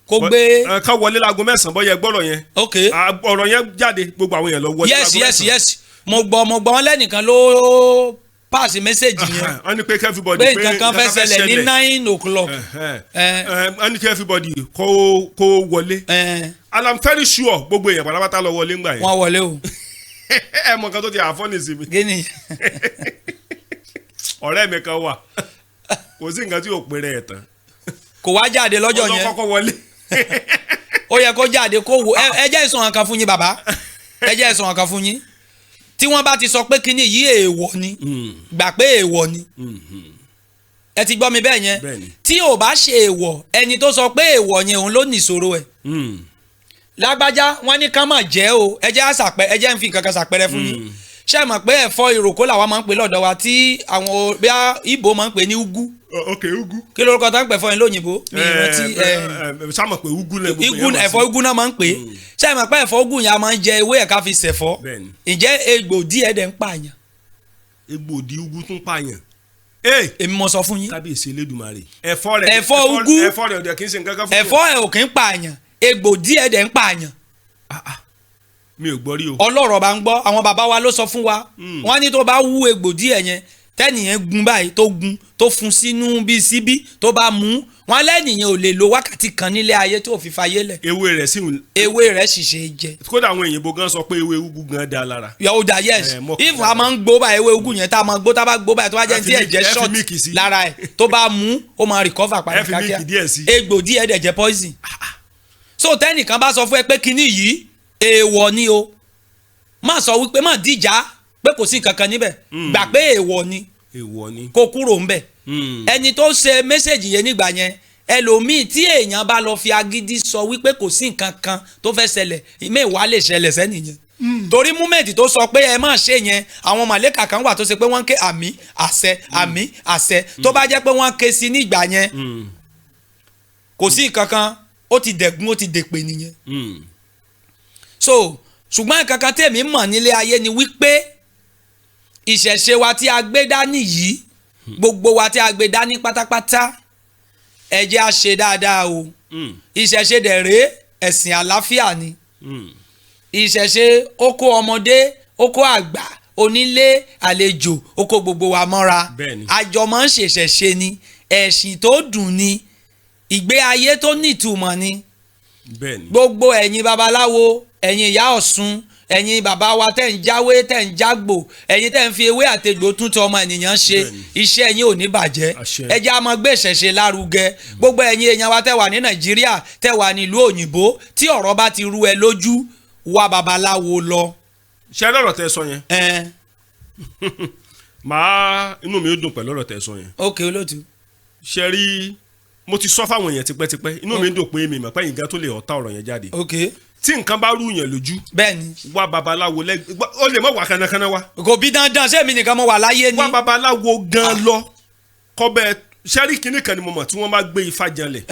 kó gbé ká wọlé láago 9 bọ́yẹ gbọ́rọ̀ yẹn. ọ̀rọ̀ yẹn jáde, gbogbo àwọn èèyàn lọ wọlé láago 9. yes mo gbọ́ wọn lẹ́nìkan ló pass message yẹn. wọ́n ní pé everybody pé nǹkan kan fẹ́ ṣẹlẹ̀ ní 9 o'clock. wọ́n ní kí everybody kó wọlé. and I'm very sure gbogbo èèyàn pátápátá lọ wọlé ńgbà yẹn. wọ́n wọlé o. ẹ mọ nǹkan tó ti àfọ́nì sí mi. gíní. ọ̀rẹ́ mi kan wà, kò sí nǹkan tí yóò pèrè ẹ̀ tán. kò wá jáde lọ́jọ́ yẹn. ọlọ́kọ́kọ́ wọlé. ó yẹ kó jáde kó wo. ẹ jẹ́ ìsọ̀rọ̀ kan fún yín bàbá, ẹ jẹ́ ìsọ̀rọ̀ kan fún yín. tí wọ́n bá ti sọ pé kíní yìí èèwọ̀ ni, gbà pé èèwọ̀ ni. ẹ ti gbọ́ mi bẹ́ẹ̀ yẹn. tí ò bá ṣe èèwọ̀, ẹni tó sọ pé èèwọ̀ yẹn òun ló ní ìṣòro ẹ̀. lágbájá wọ́n ní ká má jẹ o ẹ jẹ́ ń fi nǹkan kan ṣàpẹẹrẹ fún yín ṣé ẹ mọ̀ pé ẹ̀fọ́ ìrókò làwọn máa ń pè lọ́dọ̀ wa tí àwọn bí Ìgbò máa ń pè ní ugu. ok ugu. kí lórúkọ tó ń pè fún yín lóyìnbó. mi ìrántí sáàmù pé ugu lẹ igun ẹ̀fọ́ ugu náà máa ń pè ṣé ẹ mọ̀ pé ẹ̀fọ́ ugu yẹn a máa ń jẹ ewé ẹ̀ka fi ṣẹ̀fọ́ ǹjẹ́ egbò díẹ̀ dẹ̀ ń pààyàn. egbò di ugu tún pààyàn. èmi mo sọ fún yín. kábíyèsí Elédùmarè. ẹ̀fọ́ ugu ẹ̀fọ́ rẹ̀ ọ̀dẹ̀ kì í ṣe nǹkan kan fún mi. ẹ̀fọ́ ẹ̀ ò kì í pààyàn egbò díẹ̀ dẹ̀ ń pààyàn. mi ò gbọ́ rí o. ọlọ́rọ̀ bá ń gbọ́ àwọn bàbá wa ló sọ fún wa wọ́n ní tó bá wú egbò díẹ̀ yẹn tẹ́nìyẹn gun báyìí tó fún sínú bíi síbí tó bá mú wọn lẹ́nìyẹn ò lè lo wákàtí kan nílé ayé tó fi fayé lẹ̀. ewé rẹ̀ sì ṣe é jẹ. kódà àwọn òyìnbó gan sọ pé ewé ugu gan da lára. yóò da yes if a máa ń gbó báyìí ewé ugu yẹn tá a máa gbó tá a bá gbó báyìí tó bá jẹ́ tí ẹ̀jẹ̀ short lára ẹ̀ tó bá mú ó máa recover padà kíákíá egbò díẹ̀ dẹ̀ jẹ́ poison. so tẹ́nìkan bá sọ fún ẹ pé kinní yìí èèwọ̀ ni o má sọ wípé má dìjà pé kò sí nǹkan kan níbẹ̀ gbà pé èèwọ̀ ni kó kúrò ńbẹ̀ ẹni tó ṣe mẹ́sẹ̀gì yẹn nígbà yẹn ẹlòmíì tí èèyàn bá lọ fi agídí sọ wípé kò sí nǹkan kan tó fẹ́ ṣẹlẹ̀ mẹ́wàá lè ṣẹlẹ̀ sẹ́nìyẹn torí múmẹ̀tì tó sọ pé ẹ má ṣe yẹn àwọn màlẹ́kà kan wà tó ṣe pé wọ́n ń ké àmì àṣẹ tó bá jẹ́ pé wọ́n ké sí nígbà yẹn kò sí nǹkan kan ó ti dẹ̀gún ó ti dèpè nìyẹn so ṣùgbọ́n nǹkan kan tèmi mọ̀ nílé ayé ni wípé ìṣẹ̀ṣe wa tí a gbé dání yìí gbogbo wa tí a gbé dání pátápátá ẹ jẹ́ a ṣe dáadáa o ìṣẹ̀ṣe dẹ̀ rèé ẹ̀sìn àlàáfíà ni ìṣẹ̀ṣe ó kó ọmọdé ó kó àgbà onílé àlejò ó kó gbogbo wa mọ́ra àjọ máa ń ṣèṣẹ̀ṣe ni ẹ̀sìn tó dùn ni ìgbé ayé tó nítumọ̀ ni gbogbo ẹ̀yin babaláwo ẹ̀yin ìyá Ọ̀ṣun ẹ̀yin bàbá wa tẹ̀ ń jáwé tẹ̀ ń jágbò ẹ̀yin tẹ̀ ń fi ewé àtegbò tún tọ ọmọ ènìyàn ṣe iṣẹ́ ẹ̀yin ò ní bàjẹ́ ẹ jẹ́ a máa gbé ìṣẹ̀ṣe lárugẹ gbogbo ẹ̀yin èèyàn wa tẹ̀ wà ní Nàìjíríà tẹ̀ wà nílùú òyìnbó tí ọ̀rọ̀ bá ti rú ẹ lójú wá babaláwo lọ. ṣé lọ́rọ̀ tẹ́ sọ yẹn. màá inú mi ó dùn pẹ̀lú ọ̀rọ̀ tẹ́ sọ yẹn. ok olóòtú. ṣe rí mo ti sọ fáwọn èèyàn tipẹ́tipẹ́ inú mi dùn pé mi mọ̀ pé yín gan tó lè ọ̀tá ọ̀rọ̀ yẹn jáde. ok tí nǹkan bá rú yẹn lójú. bẹ́ẹ̀ni. wá babaláwo ó lè mọ wà kánnakánná wa. kò bí dandan ṣé mi nìkan mo wà láyé ni. wá babaláwo gan lọ kọbẹ sẹ́rí kínní kan ni mo mọ̀ tí wọ́n bá gbé ifá janlẹ̀.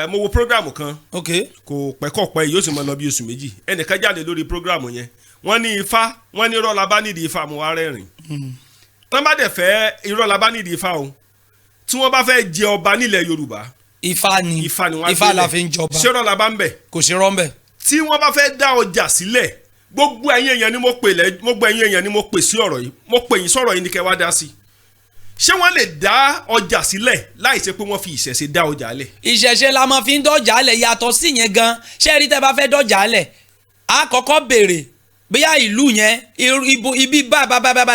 mo wo programu kan. ok kò pẹ́kọ̀pẹ́ yóò sì máa lọ bí oṣù méjì ẹnìkan jáde lórí programu yẹn wọ́n ní ifá wọ́n ní irọ́ la bá nídìí ifá mo wá rẹ́rìn. wọ́n bá dẹ̀ fẹ́ irọ́ la bá nídìí ifá o tí wọ́n bá fẹ́ jẹ ọba nílẹ̀ Yorùbá Ifá ni Ifá la fi ń jọba ṣé rọ́ọ̀lá bá ń bẹ̀. kò sí rọ́ọ̀ ń bẹ̀. tí wọ́n bá fẹ́ dá ọjà sílẹ̀ gbogbo ẹ̀yin èèyàn ni mo pè sí ọ̀rọ̀ yìí mo pè yín sọ̀rọ̀ yìí ní kẹ́ wá dá sí. ṣé wọ́n lè dá ọjà sílẹ̀ láì ṣe pé wọ́n fi ìṣẹ̀ṣe dá ọjà lẹ̀. ìṣẹ̀ṣe la máa fi ń dọ̀jà lẹ̀ yàtọ̀ sí yẹn gan ṣé rí tẹ́ bá fẹ́ dọ̀jà lẹ̀ á kọ́kọ́ béèrè bóyá ìlú yẹn ibi bá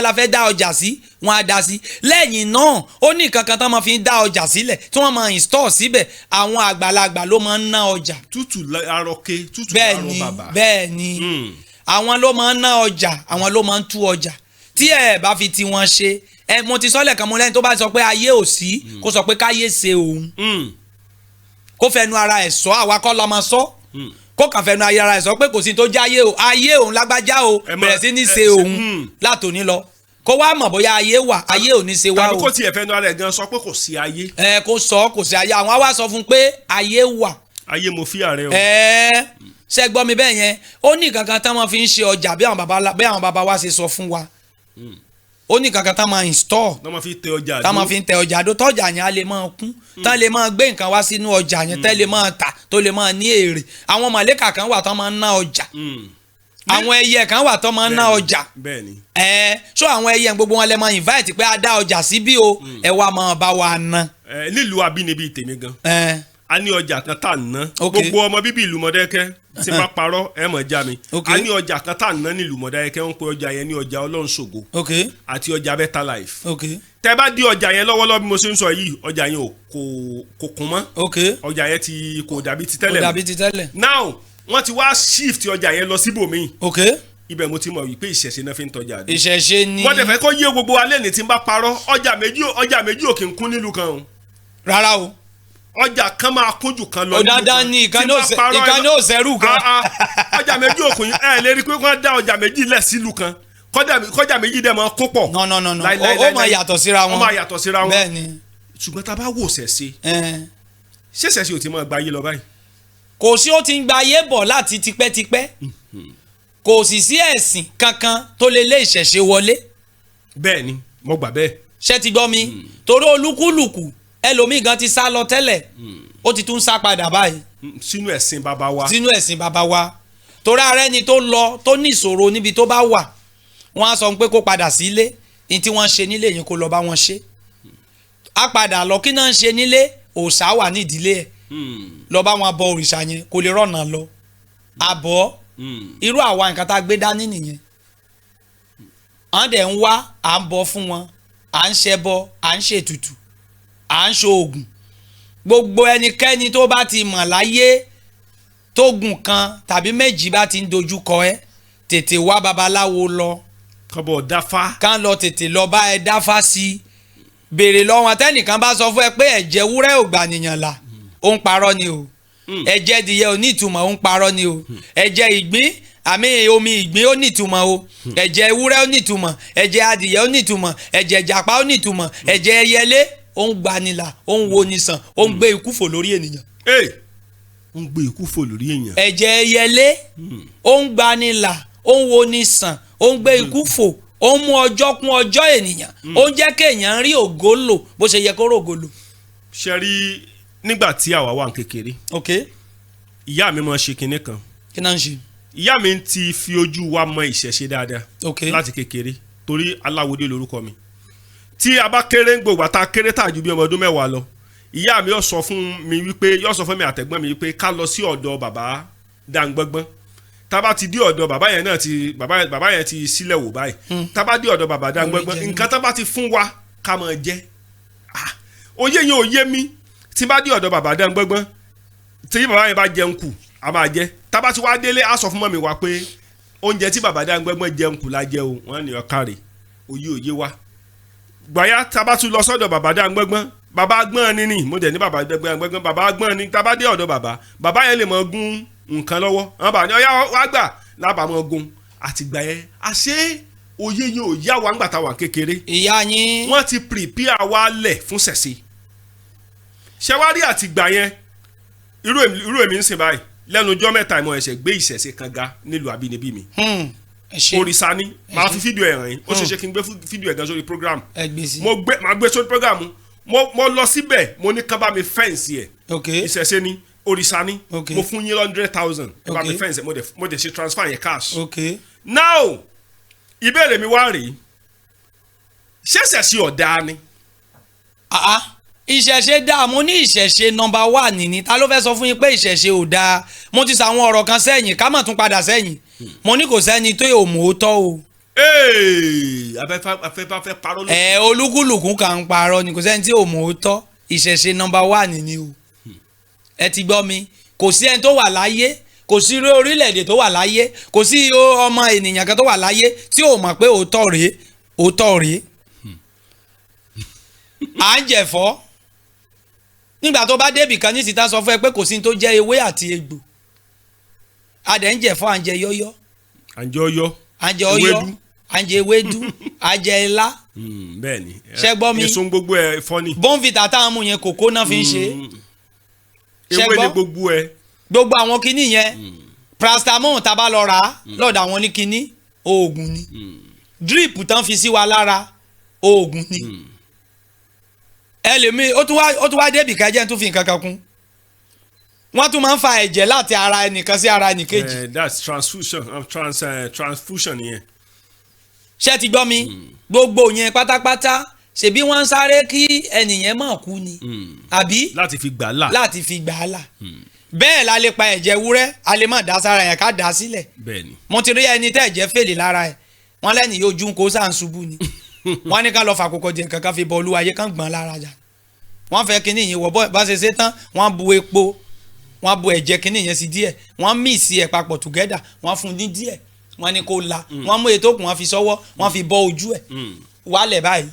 la fẹ́ dá ọjà sí wọn á dá sí lẹ́yìn náà ó ní kankan tán máa fi ń dá ọjà sílẹ̀ tí wọ́n máa install síbẹ̀ àwọn àgbàlagbà ló máa ń ná ọjà. tútù arọkẹ tútù arọ bàbà. bẹ́ẹ̀ ni àwọn ló máa ń ná ọjà àwọn ló máa ń tú ọjà tí ẹ bá fi tiwọn ṣe mo ti sọ́lẹ̀ kan mo lẹ́yìn tó bá sọ pé ayé ò sí kó sọ pé káyé ṣe òun kó fẹnu ara ẹ̀ sọ àwa kọ́ la máa sọ kó kàn fẹnu ayára ẹ̀ sọ pé kò sí tó jẹ́ ayé òun lágbájá o bẹ̀rẹ̀ sí ní ṣe òun látòní lọ kó wá mọ̀ bóyá ayé wà ayé ò ní ṣe wá o. tàbí kó tiẹ̀ fẹnu ara ẹ̀ gan sọ pé kò sí ayé. kó sọ kò sí ayé àwọn á wá sọ fún pé ayé wà. ayé mo fi ààrẹ o. ṣe gbọ́ mi bẹ́ẹ̀ yẹn ó ní kankan tá máa fi ń ṣe ọjà bí àwọn bàbá wa ṣe sọ fún wa ó ní kankan tá máa install tá máa fi tẹ ọjà tá máa fi tẹ ọjà àdó tọ́jà yẹn á lè máa kún tá lè máa gbé nǹkan wá sínú ọjà yẹn tẹ́ lè máa tà tó lè máa ní èrè àwọn màlẹ́kà kan wà tó máa ń ná ọjà àwọn ẹyẹ kan wà tó máa ń ná ọjà ṣó àwọn ẹyẹ gbogbo wọn lè máa invite pé a dá ọjà síbí o ẹ wá máa bá wa ná. nílùú abínibí tèmi gan a ní ọjà kan tá à ń ná gbogbo ọmọ bíbí ìlú Mọdákẹ́kẹ́ tí bá parọ́ ẹ mọ̀ já mi a ní ọjà kan tá à ń ná nílùú Mọdákẹ́kẹ́ ń pe ọjà yẹn ní ọjà Ọlọ́run ṣògo àti ọjà Better Life tẹ bá di ọjà yẹn lọ́wọ́lọ́wọ́ bí mo ṣe ń sọ yìí ọjà yẹn kò kún mọ́ ọjà yẹn kò dàbí ti tẹ́lẹ̀ mọ́ now wọ́n ti wá shift ọjà yẹn lọ síbòmíì ibẹ̀ mo ti mọ̀ wípé ìṣẹ̀ṣe náà fi ń tọ́jà dé ìṣẹ̀ṣe ni wọ́n tẹ̀ fẹ́ kó yé gbogbo alẹ́ ní tí ń bá parọ́ ọjà méjì ò kì í kún nílùú kan o. rárá o ọjà kan máa kúnjù kan lọ. dandan ni ìkan ní òsèrú kan. ọjà méjì òkun ẹ lè rí i pé wọ́n dá ọjà méjì lẹ̀ sílùú kan kọjá méjì dẹ̀ máa kó pọ̀. no ó máa yàtọ̀ síra wọn. ó máa yàtọ̀ síra wọn. bẹ́ẹ̀ ni. ṣùgbọ́n tá a bá wò ṣẹ̀ṣe ṣẹ̀ṣe ò ti máa gba ayé lọ báyìí. kò sí ó ti ń gba ayé bọ̀ láti tipẹ́tipẹ́ kò sì sí ẹ̀sìn kankan tó lè lé ìṣẹ̀ṣe wọlé. bẹ́ẹ̀ ni mo gbà bẹ́ẹ̀. ṣé ti gbọ́ mi torí olúkúlùkù ẹlòmíì gan ti sá lọ tẹ́lẹ̀ ó ti tún sá padà báyìí. sínú ẹ̀sìn bàbá wa. sínú ẹ̀sìn bàbá wa torí ààrẹ ni tó lọ tó ní ìṣòro níbi tó bá wà wọ́n á sọ pé kó padà sílé ní tí wọ́n ń ṣe nílé yẹn kó lọ bá wọn ṣe. á padà lọ kí náà ń ṣe nílé òòṣà wà nídìílé ẹ̀ lọ bá wọn bọ òrìṣà yẹn kó lè rọ̀nà lọ àbọ̀ irú àwa nǹkan tá a gbé dání nìyẹn. à ń dẹ̀ ń wá à ń bọ fún wọn à ń ṣẹbọ à ń ṣètùtù à ń ṣoògùn gbogbo ẹnikẹ́ni tó bá ti mọ̀ láyé tógun kan tàbí méjì bá ti ń dojú kọ ẹ́ tètè wá babaláwo lọ. kọ́bọ̀ dáfá. kán lọ tètè lọ bá ẹ dáfá sí i béèrè lọ́wọ́n tẹ́nìkan bá sọ fún ẹ pé ẹ̀jẹ̀ wúrẹ́ ò gbà nìyàn là ó ń parọ́ ni o ẹ̀jẹ̀ dìyẹ ò ní ìtumọ̀ ó ń parọ́ ni o ẹ̀jẹ̀ ìgbín àmì omi ìgbín ó ní ìtumọ̀ o ẹ̀jẹ̀ ewúrẹ́ ó ní ìtumọ̀ ẹ̀jẹ̀ adìyẹ ó ní ìtumọ̀ ẹ̀jẹ̀ ìjàpá ó ní ìtumọ̀ ẹ̀jẹ̀ ẹyẹlé ó ń gbanilà ó ń wo ni sàn ó ń gbé ikú fò lórí ènìyàn. ó ń gbé ikú fò lórí èèyàn. ẹ̀jẹ̀ ẹyẹlé ó ń gbanilà ó ń wo ni sàn ó ń gbé ikú fò ó ń mú ọjọ́ kún ọjọ́ ènìyàn ó ń jẹ́ kéèyàn rí ògo lò bó ṣe yẹ kó rògo lò. ṣe rí nígbà tí àwa wà ní kékeré. ok. ìyá mi máa ṣe kinní kan. kí náà ń ṣe. ìyá mi ti fi ojú wa mọ ìṣẹ̀ṣe dáadáa. ok. láti kékeré torí aláwòdé lórúkọ mi. tí a bá kéré gbogbo àtà kéré tà ju bí ọmọ ọdún mẹ́wàá lọ ìyá mi yóò sọ fún mi àtẹ̀gbọ́n mi wípé ká lọ sí ọ̀dọ̀ bàbá Dàngbọ́ngbọ́n tá bá ti dé ọ̀dọ̀ bàbá yẹn náà bàbá yẹn ti sílẹ̀ wò báyìí tá bá dé ọ̀dọ̀ bàbá Dàngbọ́ngbọ́n nǹkan tá bá ti fún wa ká máa jẹ oyé yẹn ò yé mi tí bá dé ọ̀dọ̀ bàbá Dàngbọ́ngbọ́n tí bàbá yẹn bá jẹun kù a máa jẹ tá bá ti wá délé á sọ fún mọ́mi wa pé oúnjẹ tí bàbá Dàngbọ́ngbọ́n jẹun kù la jẹ o wọ́n ní ọ̀kàrẹ̀ oyé òye wa gbàyà tá bá tún lọ sọ́dọ̀ bàbá Dàngbọ́ngbọ́n bàbá gbọ́n ni mo dẹ̀ ní bàbá Dàngbọ́ngbọ́n bàbá gbọ́n ni tá bá dé ọ̀dọ̀ bàbá yẹn lè mọ gún nǹkan lọ́wọ́ àwọn bàbá ní ọ̀yá wá gbà lábàámọ̀ gun àtìgbà yẹn àṣé oyé yẹn ò yá wa ńgbà táwa kékeré. ìyá yín. wọ́n ti prepare wa lẹ̀ fún ṣẹ̀ṣe. ṣẹ́wárí àtìgbà yẹn irú èmi ń sìn báyìí lẹ́nu ọjọ́ mẹ́ta ìmọ̀ ẹ̀ṣẹ̀ gbé ìṣẹ̀ṣe kan ga nílùú àbínibí mi. òrìṣà ni màá fi fídíò ẹ̀ hàn yín ó ṣe ṣe kí n gbé fídíò ẹ̀ gan sórí program. màá gbé sórí program mo lọ síbẹ̀ mo ní ká bá mi fẹ́ǹsì ẹ̀ ìṣẹ̀ṣe ni òrìṣà ni mo fún yín 100,000 ẹ bá mi fẹ́ǹsì mo dẹ̀ ṣe transfer yẹn cash. now ìbéèrè mi wá rèé ṣẹ̀ṣẹ̀ ọ̀dà ni. ìṣẹ̀ṣe dáa mo ní ìṣẹ̀ṣe number 1 ni ta ló fẹ́ sọ fún yín pé ìṣẹ̀ṣe ò dáa mo ti sọ àwọn ọ̀rọ̀ kan sẹ́yìn ká má tún padà sẹ́yìn mo ní kò sẹ́ni tó yóò mú ó tọ́ o. afẹ́fẹ́ fẹ́ parọ́ ló. olúkúlùkù kan ń parọ́ ni kò sẹ́ni tí yóò mú ó tọ́ ìṣẹ̀ṣe number 1 ni o. ẹ ti gbọ́ mi kò sí ẹni tó wà láyé kò sí orílẹ̀-èdè tó wà láyé kò sí ọmọ ènìyàn kan tó wà láyé tí ò mọ̀ pé òótọ́ rèé à ń jẹ̀fọ́ nígbà tó bá débì kan ní síta sọ fún ẹ pé kò sí ní tó jẹ́ ewé àti egbò a dẹ̀ ń jẹ̀fọ́ à ń jẹ yọ́yọ́ à ń jẹ ọyọ́ à ń jẹ ọyọ́ à ń jẹ ewédú à ń jẹ ilá bẹ́ẹ̀ni ṣẹ́gbọ́ mi èso gbogbo ẹ̀ fọ́ ni bọ́ǹfìtà táwọn mú yẹn kòkó náà fi ń ṣe ewé ni gbogbo ẹ̀ gbogbo àwọn kinní yẹn paracetamol tá a bá lọ rà á lọ́dọ̀ àwọn ní kinní oògùn ni drip tán fi sí wa lára oògùn ni ẹlòmíì ó tún wá débì kájẹ́ tó fi nǹkan kan kún wọ́n tún máa ń fa ẹ̀jẹ̀ láti ara ẹnìkan sí ara ẹnìkejì. that's transfusion yẹn. ṣé ti gbọ́ mi gbogbo yẹn pátápátá ṣebí wọ́n ń sáré kí ẹnìyẹn máa kú ni àbí. láti fi gbà á là. láti fi gbà á là bẹ́ẹ̀ la lè pa ẹ̀jẹ̀ wúrẹ́ a lè má dá sára yẹn ká dá sílẹ̀. bẹ́ẹ̀ni. mo ti rí ẹni tẹ́ ẹ̀jẹ̀ fèlè lára ẹ̀ wọ́n lẹ́nu yóò ju kó sáà ń ṣubú ni wọ́n ní ká lọ fàkókò jẹ nǹkan kan fi bọ olúwa ayé kan gbọ́n lára jà wọ́n fẹ́ kínní yìí wọ̀ bá ṣe ṣe tán wọ́n bu epo wọ́n bu ẹ̀jẹ̀ kínní yẹn sí díẹ̀ wọ́n mix ẹ̀ papọ̀ together wọ́n fún ní díẹ̀ wọ́n ní kó la wọ́n mú ètò òkun wọ́n fi sọ́wọ́ wọ́n fi bọ ojú ẹ̀ wálẹ̀ báyìí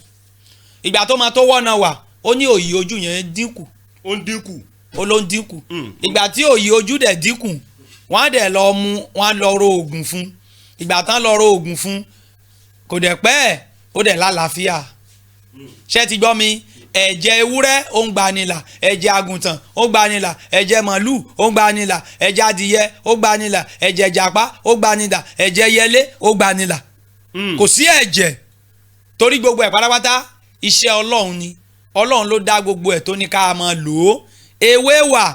ìgbà tó máa tó wọ́nà wà ó ní òyì ojú yẹn dínkù. ó ń dínkù. ó ló ń dínkù ìgbà tí òye ojú dẹ̀ dínkù wọ́n á dẹ̀ lọ mú wọ́n á lọ ro oògùn fún ìgbà tán lọ ro oògùn fún kò dẹ̀ pẹ́ ó dẹ̀ lálàáfíà ṣé ti gbọ́ mi ẹ̀jẹ̀ ewúrẹ́ ó ń gbanilà ẹ̀jẹ̀ àgùntàn ó ń gbanilà ẹ̀jẹ̀ màálù ó ń gbanilà ẹ̀jẹ̀ adìyẹ ó ń gbanilà ẹ̀jẹ̀ ìjàpá ó ń gbanilà ẹ̀jẹ̀ yẹlé ó ń gbanilà kò sí ẹ̀jẹ̀ torí gbogbo ẹ̀ pátápátá iṣẹ́ ọlọ́run ni ọlọ́run ló dá gbogbo ẹ̀ tó ní ká máa lò ó ewé wà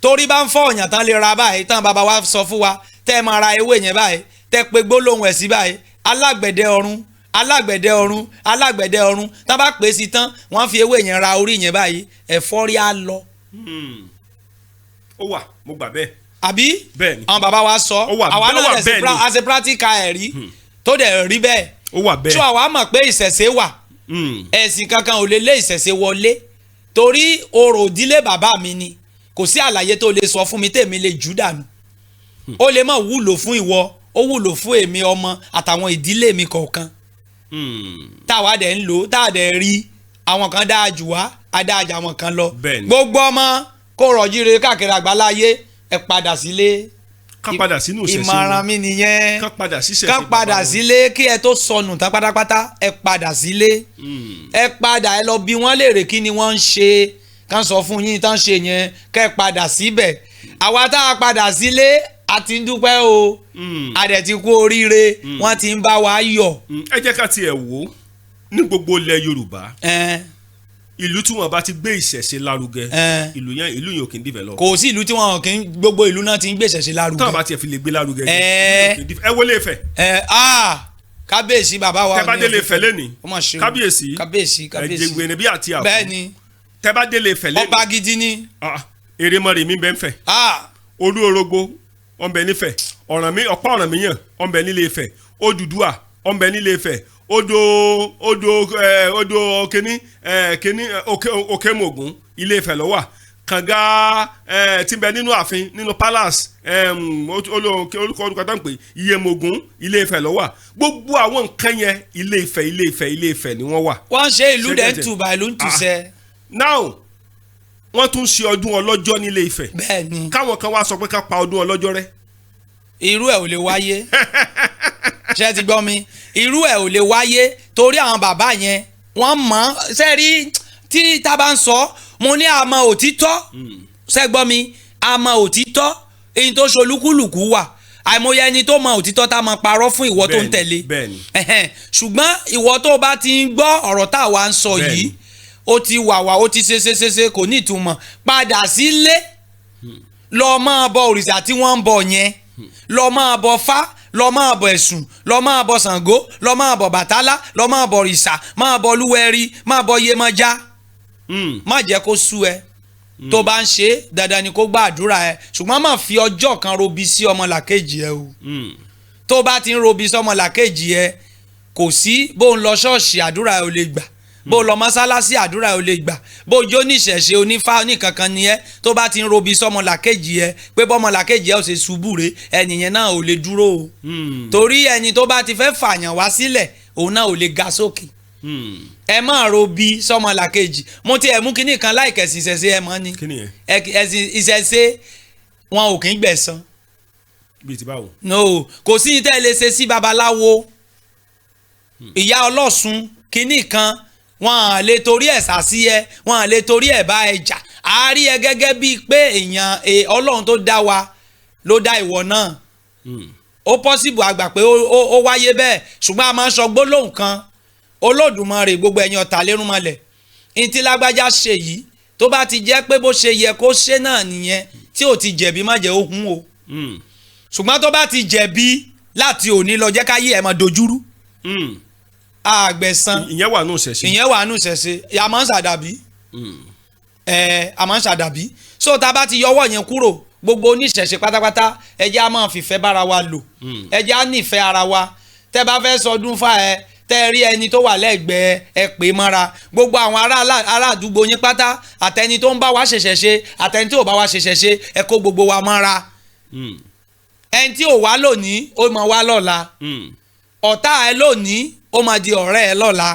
torí bá ń fọ́ ọ̀yàn tán lè ra báyìí tán bàbá wa sọ fún wa tẹ́ ẹ máa ra ewé yẹn báyìí tẹ́ pe gbólóhùn ẹ̀ sí báyìí alágbẹ̀dẹ ọ̀run alágbẹ̀dẹ ọ̀run alágbẹ̀dẹ ọ̀run tá bá pè é sí tán wọ́n fi ewé yẹn ra orí yẹn báyìí ẹ̀fọ́rí á lọ. ó wà mo gbà bẹ́ẹ̀. àbí bẹ́ẹ̀ni àwọn bàbá wa sọ àwa náà lè ṣe practical ẹ̀ rí tó dẹ̀ rí bẹ́ẹ̀. ó wà bẹ́ẹ̀. tó àwa mọ̀ pé ìṣẹ̀ṣe wà ẹ̀sìn kankan ò lè lé ìṣẹ̀ṣe wọlé torí orò ìdílé bàbá mi ni kò sí àlàyé tó lè sọ fún mi tèmi lè jù dànù ó lè má wúlò fún ìwọ ó wúlò fún èmi ọmọ àtàwọn ìdílé mi kọ̀ọ̀kan táwa dẹ̀ ń lò tá a dẹ̀ rí àwọn kan dáa jù wá adájà àwọn kan lọ gbogbo ọmọ kó rọ̀jíire káàkiri àgbáláyé ẹ padà sílé ká padà sínú ìṣẹ̀ṣe ìmọ̀ràn mi nìyẹn ká padà síṣẹ̀ṣe ká padà sílé kí ẹ tó sọnù tán pátápátá ẹ padà sílé ẹ padà ẹ lọ bí wọ́n léèrè kí ni wọ́n ń ṣe kán sọ fún yín tán ṣe yẹn kẹ́ ẹ padà síbẹ̀ àwa tá a padà sílé a ti ń dúpẹ́ o a dẹ̀ ti kú oríire wọ́n ti ń bá wa yọ̀. ẹ jẹ́ ká tiẹ̀ wò ní gbogbo ilẹ̀ Yorùbá ìlú tí wọn bá ti gbé ìṣẹ̀ṣe lárugẹ ìlú yẹn ò kì í develop. kò sí ìlú tí wọn kì í gbogbo ìlú náà ti ń gbé ìṣẹ̀ṣe lárugẹ. táwọn bá tiẹ̀ fi lè gbé lárugẹ ẹ wọlé Ifẹ̀. kábíyèsí bàbá wa tẹ́ bá délé Ifẹ̀ lẹ́ni kábíyèsí ẹ̀jẹ̀gbẹ̀ni bí àti àpò bẹ́ẹ̀ni tẹ́ bá délé Ifẹ̀ lẹ́ni ọba gidi ni. Erémọ̀rẹ́ mi bẹ́ẹ̀ ń fẹ̀ Olú Orogbo ọ̀nbẹ nífẹ̀ ọ̀pá Ọ̀rànmíyàn ọ̀nbẹ nílé Ifẹ̀ Odùduwà ọ̀nbẹ nílé Ifẹ̀ odò kíní Òkèmògùn ilé Ifẹ̀ ló wà kànga tí ń bẹ nínú ààfin nínú palace olùkọ́ tó ń pè Iyemògùn ilé Ifẹ̀ ló wà gbogbo àwọn nǹkan yẹn ilé Ifẹ̀ ni wọ́n wà. wọ́n ṣe ìlú dẹ̀ ń tùbà ìlú ń tùsẹ̀. now wọ́n tún ṣe ọdún ọlọ́jọ́ nílé Ifẹ̀. bẹ́ẹ̀ni. káwọn kan wá sọ pé ká pa ọdún ọlọ́jọ́ rẹ́. irú ẹ̀ ò lè wáyé ṣé ti gbọ́ mi irú ẹ̀ ò lè wáyé torí àwọn bàbá yẹn wọ́n mọ̀ sẹ́rí tí tá a bá ń sọ mo ní àmọ́ òtítọ́ ṣé gbọ́ mi àmọ́ òtítọ́ èyí tó ṣolúkúlùkù wà àìmọye ẹni tó mọ òtítọ́ tá a máa parọ́ fún ìwọ tó ń tẹ̀lé ṣùgbọ́n ìwọ tó bá ti ń gbọ́ ọ̀rọ̀ tá a wá ń sọ yìí ó ti wàwà ó ti ṣe kò ní ìtumọ̀ padà sílé lọ máa bọ òrìṣà tí wọ́n ń bọ yẹn lọ máa bọ fá lọ máa bọ ẹ̀sùn lọ máa bọ ṣàngó lọ máa bọ bàtálá lọ máa bọ òrìṣà máa bọ lúwẹ̀rí máa bọ yemọja má jẹ́ kó sú ẹ tó bá ń ṣe dandan ni kó gbàdúrà ẹ ṣùgbọ́n má fi ọjọ́ kan robi sí ọmọlàkejì ẹ o tó bá ti ń robi sí ọmọlàkejì ẹ kò sí bó ń lọ ṣọ́ọ̀ṣì àdúrà ẹ ò lè gbà bó lọ mọ́sálásí àdúrà ò lè gbà bó jó níṣẹ̀ṣe onífá oníkankan ni ẹ tó bá ti ń robi sọmọlàkejì ẹ pé bọ́mọlàkejì ẹ ò ṣe ṣubú re ẹnìyẹn náà ò lè dúró o torí ẹni tó bá ti fẹ́ fàyàn wá sílẹ̀ òun náà ò lè ga sókè ẹ má robi sọmọlàkejì mo ti ẹ̀ mú kinní kan láìkẹ̀sìn ìṣẹ̀ṣe ẹ mọ́ ni ẹ̀sìn ìṣẹ̀ṣe wọn ò kì í gbẹ̀san. bíi ti báwo. no kò sí ní tẹ́ ẹ lè ṣe sí babaláwo ìyá ọlọ́sùn kinní kan wọn à lè torí ẹ̀ sàsí ẹ wọn à lè torí ẹ̀ bá ẹ jà á rí ẹ gẹ́gẹ́ bíi pé èèyàn ọlọ́run tó dá wa ló dá ìwọ náà ó pọ́sibù àgbà pé ó wáyé bẹ́ẹ̀ ṣùgbọ́n a máa ń sọ gbólóhùn kan Olódùmarè gbogbo ẹ̀yin ọ̀tá lérúnmọlẹ̀ ní tí lágbájá ṣe yìí tó bá ti jẹ́ pé bó ṣe yẹ kó ṣe náà nìyẹn tí ò ti jẹ̀bi má jẹ́ ohun o ṣùgbọ́n tó bá ti jẹ̀bi láti òní lọ jẹ́ káyé ẹ̀ máa dojúrú àgbẹ̀san ìyẹn wà nù ṣẹ̀ṣẹ̀ ìyẹn wà nù ṣẹ̀ṣẹ̀ a máa ń ṣàdàbí a máa ń ṣàdàbí so tá a bá ti yọwọ́ yẹn kúrò gbogbo oníṣẹ̀ṣẹ̀ pátápátá ẹ jẹ́ a máa fìfẹ́ bára wa lò ẹ jẹ́ a nífẹ̀ẹ́ ara wa tẹ́ bá fẹ́ sọdún fà ẹ tẹ́ rí ẹni tó wà lẹ́gbẹ̀ẹ́ ẹ pè mọ́ra gbogbo àwọn ará àdúgbò yín pátá àtẹni tó ń bá wa ṣẹ̀ṣẹ̀ ṣe àtẹni tí ò bá wa ṣẹ̀ṣẹ̀ ṣe ẹ kó gbogbo wa mọ́ra ẹni tí ò wá lónìí ó máa wá lọ́la ọ̀tá ẹ lónìí ó máa di ọ̀rẹ́ ẹ lọ́la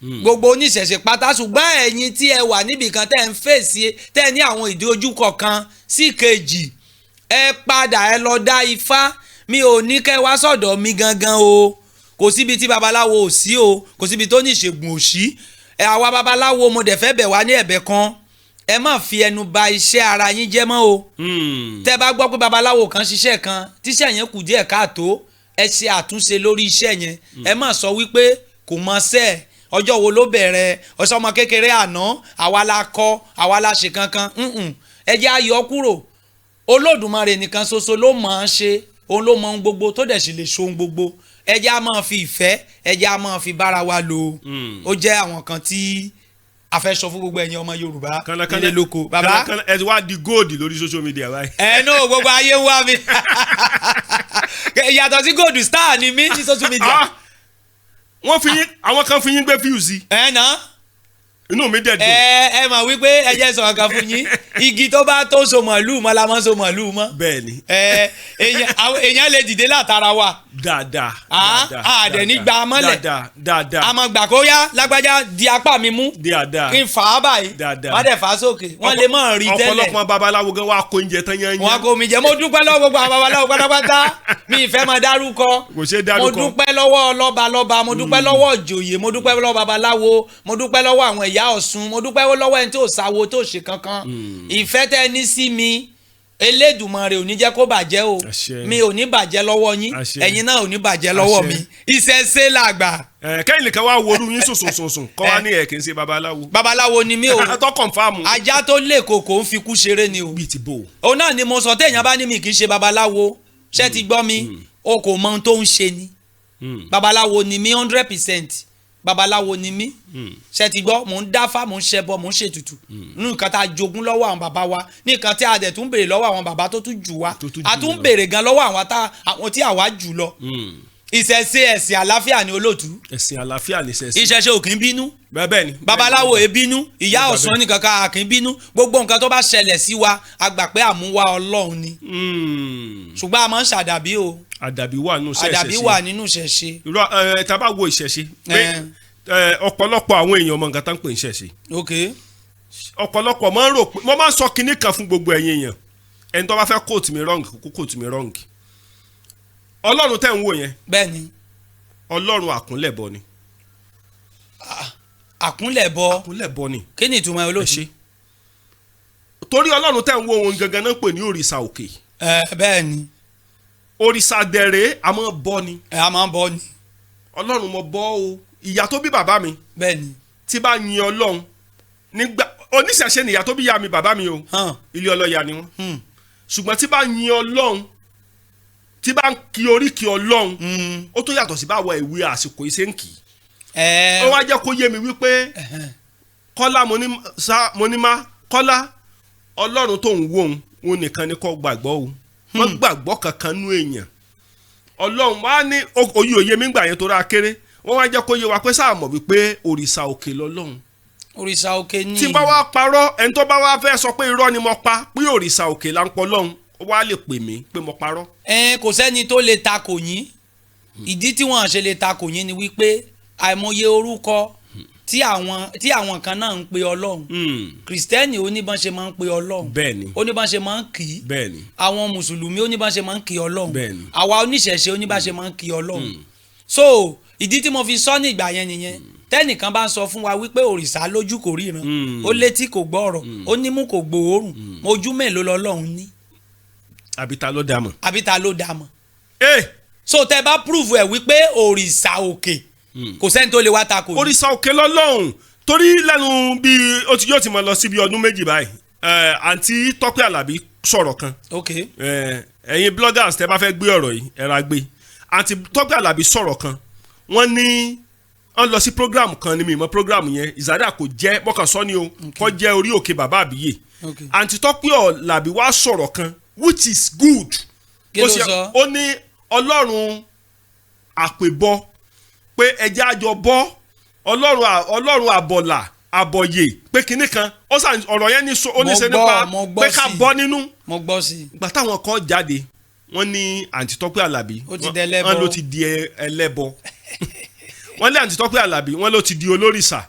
gbogbo oníṣẹ̀ṣe pátá ṣùgbọ́n ẹ̀yin tí ẹ wà níbì kan tẹ́ ń fèsì tẹ́ ní àwọn ìdojúkọ kan sí kejì ẹ padà ẹ lọ dá ifá mi ò ní kẹ́ wá sọ̀dọ̀ mi gangan o kò síbi tí babaláwo ò sí o kò síbi tó ní ìṣègùn ò sí àwa babaláwo mo dẹ̀ fẹ́ bẹ̀ wá ní ẹ̀bẹ̀ kan ẹ má fi ẹnu ba iṣẹ́ ara yín jẹ́ mọ́ o tẹ́ bá gbọ́ pé babaláwo kan ṣiṣẹ́ kan tíṣẹ́ yẹn kù díẹ̀ káàtó ẹ ṣe àtúnṣe lórí iṣẹ́ yẹn ẹ má sọ wípé kò mọ ṣẹ́ ọjọ́ wo ló bẹ̀rẹ̀ ọ̀sán ọmọ kékeré àná àwa la kọ́ àwa la ṣe kankan ẹ jẹ́ ayọ̀ kúrò Olódùmarè nìkan ṣoṣo ló mọ̀ ọ́n ṣe òun ló mọ ohun gbogbo tó dẹ̀ sì lè ṣe ohun gbogbo ẹ jẹ́ á máa fi ìfẹ́ ẹ jẹ́ á máa fi bára wa lò ó jẹ́ àwọn kan tí a fẹ́ sọ fún gbogbo ẹ̀yin ọmọ Yorùbá nílé lóko bàbá ẹ ti wá di gold lórí social media báyìí. náà gbogbo ayé ń wá mi yàtọ̀ sí gold star ni mí ní social media. wọ́n fi yín àwọn kan fi yín gbé views sí. náà inú mi dẹ̀ dùn. ẹ mọ̀ wípé ẹ jẹ́ sọ̀rọ̀ kan fún yín igi tó bá tó so màlúù mọ́ la mọ́ so màlúù mọ́. bẹ́ẹ̀ni. èèyàn lè dìde látara wa. dáadáa. àdẹ̀ ní gba mọ́lẹ̀. dáadáa. àmọ́ gbà kó yá lágbájá di apá mi mú. dáadáa. kí n fà á báyìí. dáadáa. wọ́n dẹ̀ fà á sókè. wọ́n lè mọ̀ rí tẹ́lẹ̀. ọ̀pọ̀lọpọ̀ babaláwo gan wa kó oúnjẹ tán yán yán. wọn kò mí jẹ mo dúpẹ́ lọ́wọ́ gbogbo àwọn babaláwo pátápátá mi ìfẹ́ máa dárúkọ. kò ṣe dárúkọ. mo dúpẹ́ lọ́wọ́ lọ́balọ́ba mo dúpẹ́ lọ́wọ́ ìjòyè mo dúpẹ́ lọ́wọ́ babaláwo mo dúpẹ́ lọ́wọ́ àwọn ẹ̀yà Ọ̀ṣun mo dúpẹ́ lọ́wọ́ ẹni tó sáwo tó ṣe kankan ìfẹ́ tẹ́ ní sí mi Elédùmarè ò ní jẹ́ kó bàjẹ́ o mi ò ní bàjẹ́ lọ́wọ́ yín ẹ̀yin náà ò ní bàjẹ́ lọ́wọ́ mi ìṣẹ̀ṣe làgbà. kẹ́yìn nìkan wá worú yín sùnsùnsùn kọ́ wá ní ẹ̀ kì í ṣe babaláwo. babaláwo ni mi o tó kọ̀nfàmù. ajá tó lè kòkó ń fi kú ṣeré ni o. bíi ti bò. òun náà ni mo sọ téèyàn bá ní mi kì í ṣe babaláwo ṣé ti gbọ́ mi o kò mọ ohun tó ń ṣe ni babaláwo ni mi 100%. babaláwo ni mí ṣe ti gbọ́ mò ń dáfá mò ń ṣẹbọ mò ń ṣètùtù ní nǹkan tá a jogún lọ́wọ́ àwọn bàbá wa ní nǹkan tí a dẹ̀ tún béèrè lọ́wọ́ àwọn bàbá tó tún jù wá a tún béèrè gan lọ́wọ́ àwọn tí àwa jù lọ ìṣẹ̀ṣe ẹ̀sìn àlàáfíà ni olóòtú. ẹ̀sìn àlàáfíà ni ìṣẹ̀ṣe. ìṣẹ̀ṣe ò kì í bínú. bẹ́ẹ̀ ni. babaláwo è bínú ìyá Ọ̀ṣun nìkan ká kì í bínú gbogbo nǹkan tó bá ṣẹlẹ̀ sí wa a gbà pé àmúwá Ọlọ́run ni. ṣùgbọ́n a máa ń ṣàdàbí o. àdàbí wà nínú ìṣẹ̀ṣe. àdàbí wà nínú ìṣẹ̀ṣe. irọ́ tá a bá wo ìṣẹ̀ṣe pé ọ̀pọ̀lọpọ̀ àwọn èèyàn ọmọ nǹkan tá ń pè ń ṣẹ̀ṣe. ọ̀pọ̀lọpọ̀ máa ń rò pé mo máa ń sọ kinní kan fún gbogbo ẹ̀yin èèyàn ẹni tó bá fẹ́ kóòtù mi wrong kó kóòtù mi wrong. Ọlọ́run tẹ́ ń wò yẹn. bẹ́ẹ̀ni. Ọlọ́run àkúnlẹ̀bọ ni. àkúnlẹ̀bọ. àkúnlẹ̀bọ ni. kí ni ìtumọ̀ olóṣì. torí Ọlọ́run tẹ́ ń wò òun gangan náà pè ní òrìṣà òkè. bẹ́ẹ̀ni. òrìṣà dẹ̀rẹ̀ a máa bọ ni. a máa bọ ni. Ọlọ́run mo bọ́ o ìyá tó bí bàbá mi. bẹ́ẹ̀ni. tí bá yin Ọlọ́run nígbà oníṣẹ̀ṣe ni ìyá tó bí ìyá mi bàbá mi o. ilé ọlọ́ya ni wọ́n. ṣùgbọ́n tí bá yin Ọlọ́run tí bá ń kí oríkì Ọlọ́run ó tó yàtọ̀ sí báwo ìwé àsìkò iṣẹ́ ń kì í. ó wá jẹ́ kó yé mi wípé Kọ́lá mo ní má Kọ́lá Ọlọ́run tó ń wò òun nìkan ni kò gbàgbọ́ o wọ́n gbàgbọ́ kankan nú èèyàn Ọlọ́run wá ní òye mi gbà yẹn tó rà kéré wọ́n wá jẹ́ kó yé wa pé sáà mọ̀ wípé òrìṣà òkè lọ́lọ́run. òrìṣà òkè ni. tí bá wá parọ́ ẹni tó bá wá fẹ́ sọ pé irọ́ ni mo pa pé òrìṣà òkè là ń pọ̀ lọ́hùn ó wá lè pè mí pé mo parọ́. kò sẹ́ni tó lè takò yín ìdí tí wọ́n ṣe lè takò yín ni wípé àìmọye orúkọ tí àwọn kan náà ń pe Ọlọ́run kìrìsìtẹ́nì oníbọn ṣe máa ń pe Ọlọ́run bẹ́ẹ̀ni oníbọn ṣe máa ń kì í bẹ́ẹ̀ni àwọn mùsùlùmí oníbọn ṣe máa ń kì Ọlọ́run bẹ́ẹ̀ni àwa oníṣẹ̀ṣe oníbọn ṣe máa ń kì Ọlọ́run so ìdí tí mo fi sọ ní ìgbà yẹn nìyẹn tẹ́nìkan bá ń sọ fún wa wípé òrìṣà lójú kò ríran ó létí kò gbọ́ ọ̀rọ̀ ó nímú kò gbòòrùn ojú mélòó lọ́lọ́run ní. àbí ta ló dá mọ̀. àbí ta ló dá mọ̀. so tẹ bá prove ẹ wípé òrìṣà òkè kò sẹ́ni tó lè wá takò ní. òrìṣà òkè lọ́lọ́run torí lẹ́nu bíi ó ti yóò ti máa lọ sí bíi ọdún méjì báyìí àǹtí Tọ́pẹ́ Àlàbí sọ̀rọ̀ kan. ẹ̀yin bloggers tẹ bá fẹ́ gbé ọ̀rọ̀ yìí ẹ ra gbé àǹtí Tọ́pẹ́ Àlàbí sọ̀rọ̀ kan wọ́n ní wọ́n lọ sí program kan ní mímọ́ program yẹn ìzádà kò jẹ́ bọ́kàn sọ ni o kò jẹ́ orí òkè bàbá àbíyè àǹtí Tọ́pẹ́ Àlàbí wá sọ̀rọ̀ kan which is good. kí ló sọ. ó ní Ọlọ́run àpèbọ pé ẹjẹ́ àjọ bọ́ Ọlọ́run àbọ̀là àbọ̀yè pé kinní kan ó sàn ọ̀rọ̀ yẹn ní ó ní ṣe nípa pé ká bọ́ nínú. mo gbọ́ sí i. ìgbà táwọn kan jáde wọ́n ní àǹtí Tọ́pẹ́ Àlàbí ó ti di ẹlẹ́bọ wọ́n ló ti di ẹlẹ́bọ wọ́n lé àǹtí Tọ́pẹ́ Àlàbí wọ́n ló ti di olórìṣà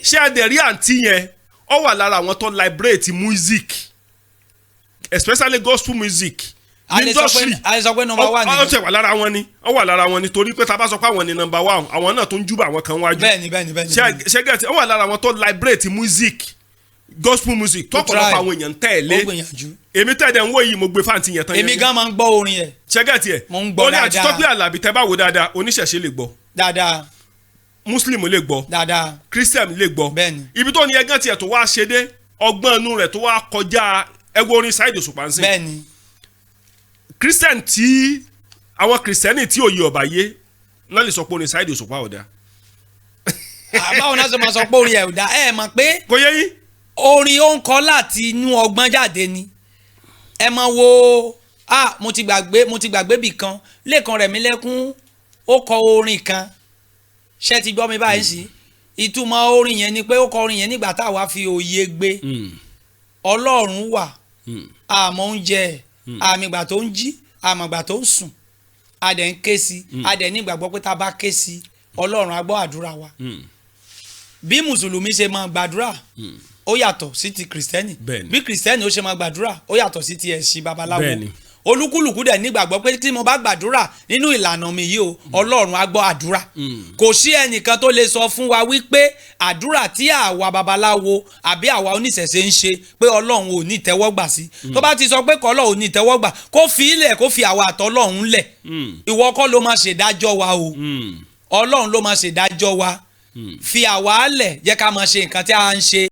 ṣé àdẹ̀rí àǹtí yẹn ó wà lára àwọn tó liberate music especially gospel music industry a lè sọ pé number one ó tẹ̀ wà lára wọn ni torí pé tá a bá sọ pé àwọn ni number one àwọn náà tó ń júbà àwọn kan wájú bẹ́ẹ̀ni ṣé gẹ̀ẹ́tì ó wà lára àwọn tó liberate music gospel music tọ́pọ̀lọpọ̀ àwọn èèyàn tẹ̀lé èmi tẹ̀lé ń wò yìí mo gbé fáǹtì yẹn tán yẹn èmi gan máa ń gbọ́ orin yẹn ṣé gẹ̀ẹ́tì ẹ̀ mo ń gbọ́ dáadáa ó ní àti Tọ́pẹ́ Àlàbí tẹ́ bá wò dáadáa oníṣẹ̀ṣe lè gbọ́ dáadáa muslim lè gbọ́ dáadáa christian lè gbọ́ bẹ́ẹ̀ni ibi tó ní ẹgán tiẹ̀ tó wá ṣe dé ọgbọ́n inú rẹ̀ tó wá kọjá ẹgbẹ́ orin Saheed Òṣùpá ń sìn bẹ́ẹ̀ni christian tí àwọn kìrìsìtẹ́nì tí òye ọ̀bà yé náà lè sọ pé orin Saheed Òṣùpá ọ̀dà. báwo náà ṣe máa sọ pé orin ẹ̀ ò dá ẹ̀ mọ̀ pé kò yẹ yín. orin ó ń kọ láti inú ọgbọ́n jáde ni ẹ mọ̀ wo mo ti gbàgbé bì kan Lékan Rẹ̀mílẹ́kún ó kọ orin kan ṣé ti gbọ́ mi báyìí sí ìtumọ̀ orin yẹn ni pé ó kọ orin yẹn nígbà táwa fi òye gbé Ọlọ́run wà àmọ́ oúnjẹ àmìgbà tó ń jí àmọ̀gbà tó ń sùn adẹ̀ ń ké sí adẹ̀ nígbàgbọ́ pé tá a bá ké sí Ọlọ́run á gbọ́ àdúrà wa bí mùsùlùmí ṣe máa gbàdúrà ó yàtọ̀ sí ti kìrìsìtẹ́nì bí kìrìsìtẹ́nì ó ṣe máa gbàdúrà ó yàtọ̀ sí ti ẹ̀sìn babaláwo olúkúlùkù dẹ̀ nígbàgbọ́ pé tí mo bá gbàdúrà nínú ìlànà mi yìí o Ọlọ́run á gbọ́ àdúrà kò sí ẹnìkan tó lè sọ fún wa wípé àdúrà tí àwa babaláwo àbí àwa oníṣẹ̀ṣe ń ṣe pé Ọlọ́run ò ní ìtẹ́wọ́gbà sí tó bá ti sọ pé kọ́ Ọlọ́run ò ní ìtẹ́wọ́gbà kó fi ilẹ̀ kó fi àwa àtọ́lọ́run lẹ̀ ìwọ kọ́ ló máa ṣèdájọ́ wa o Ọlọ́run ló máa ṣèdájọ́ wa fi àwa lẹ̀ jẹ́ ká máa ṣe nǹkan tí a ń ṣe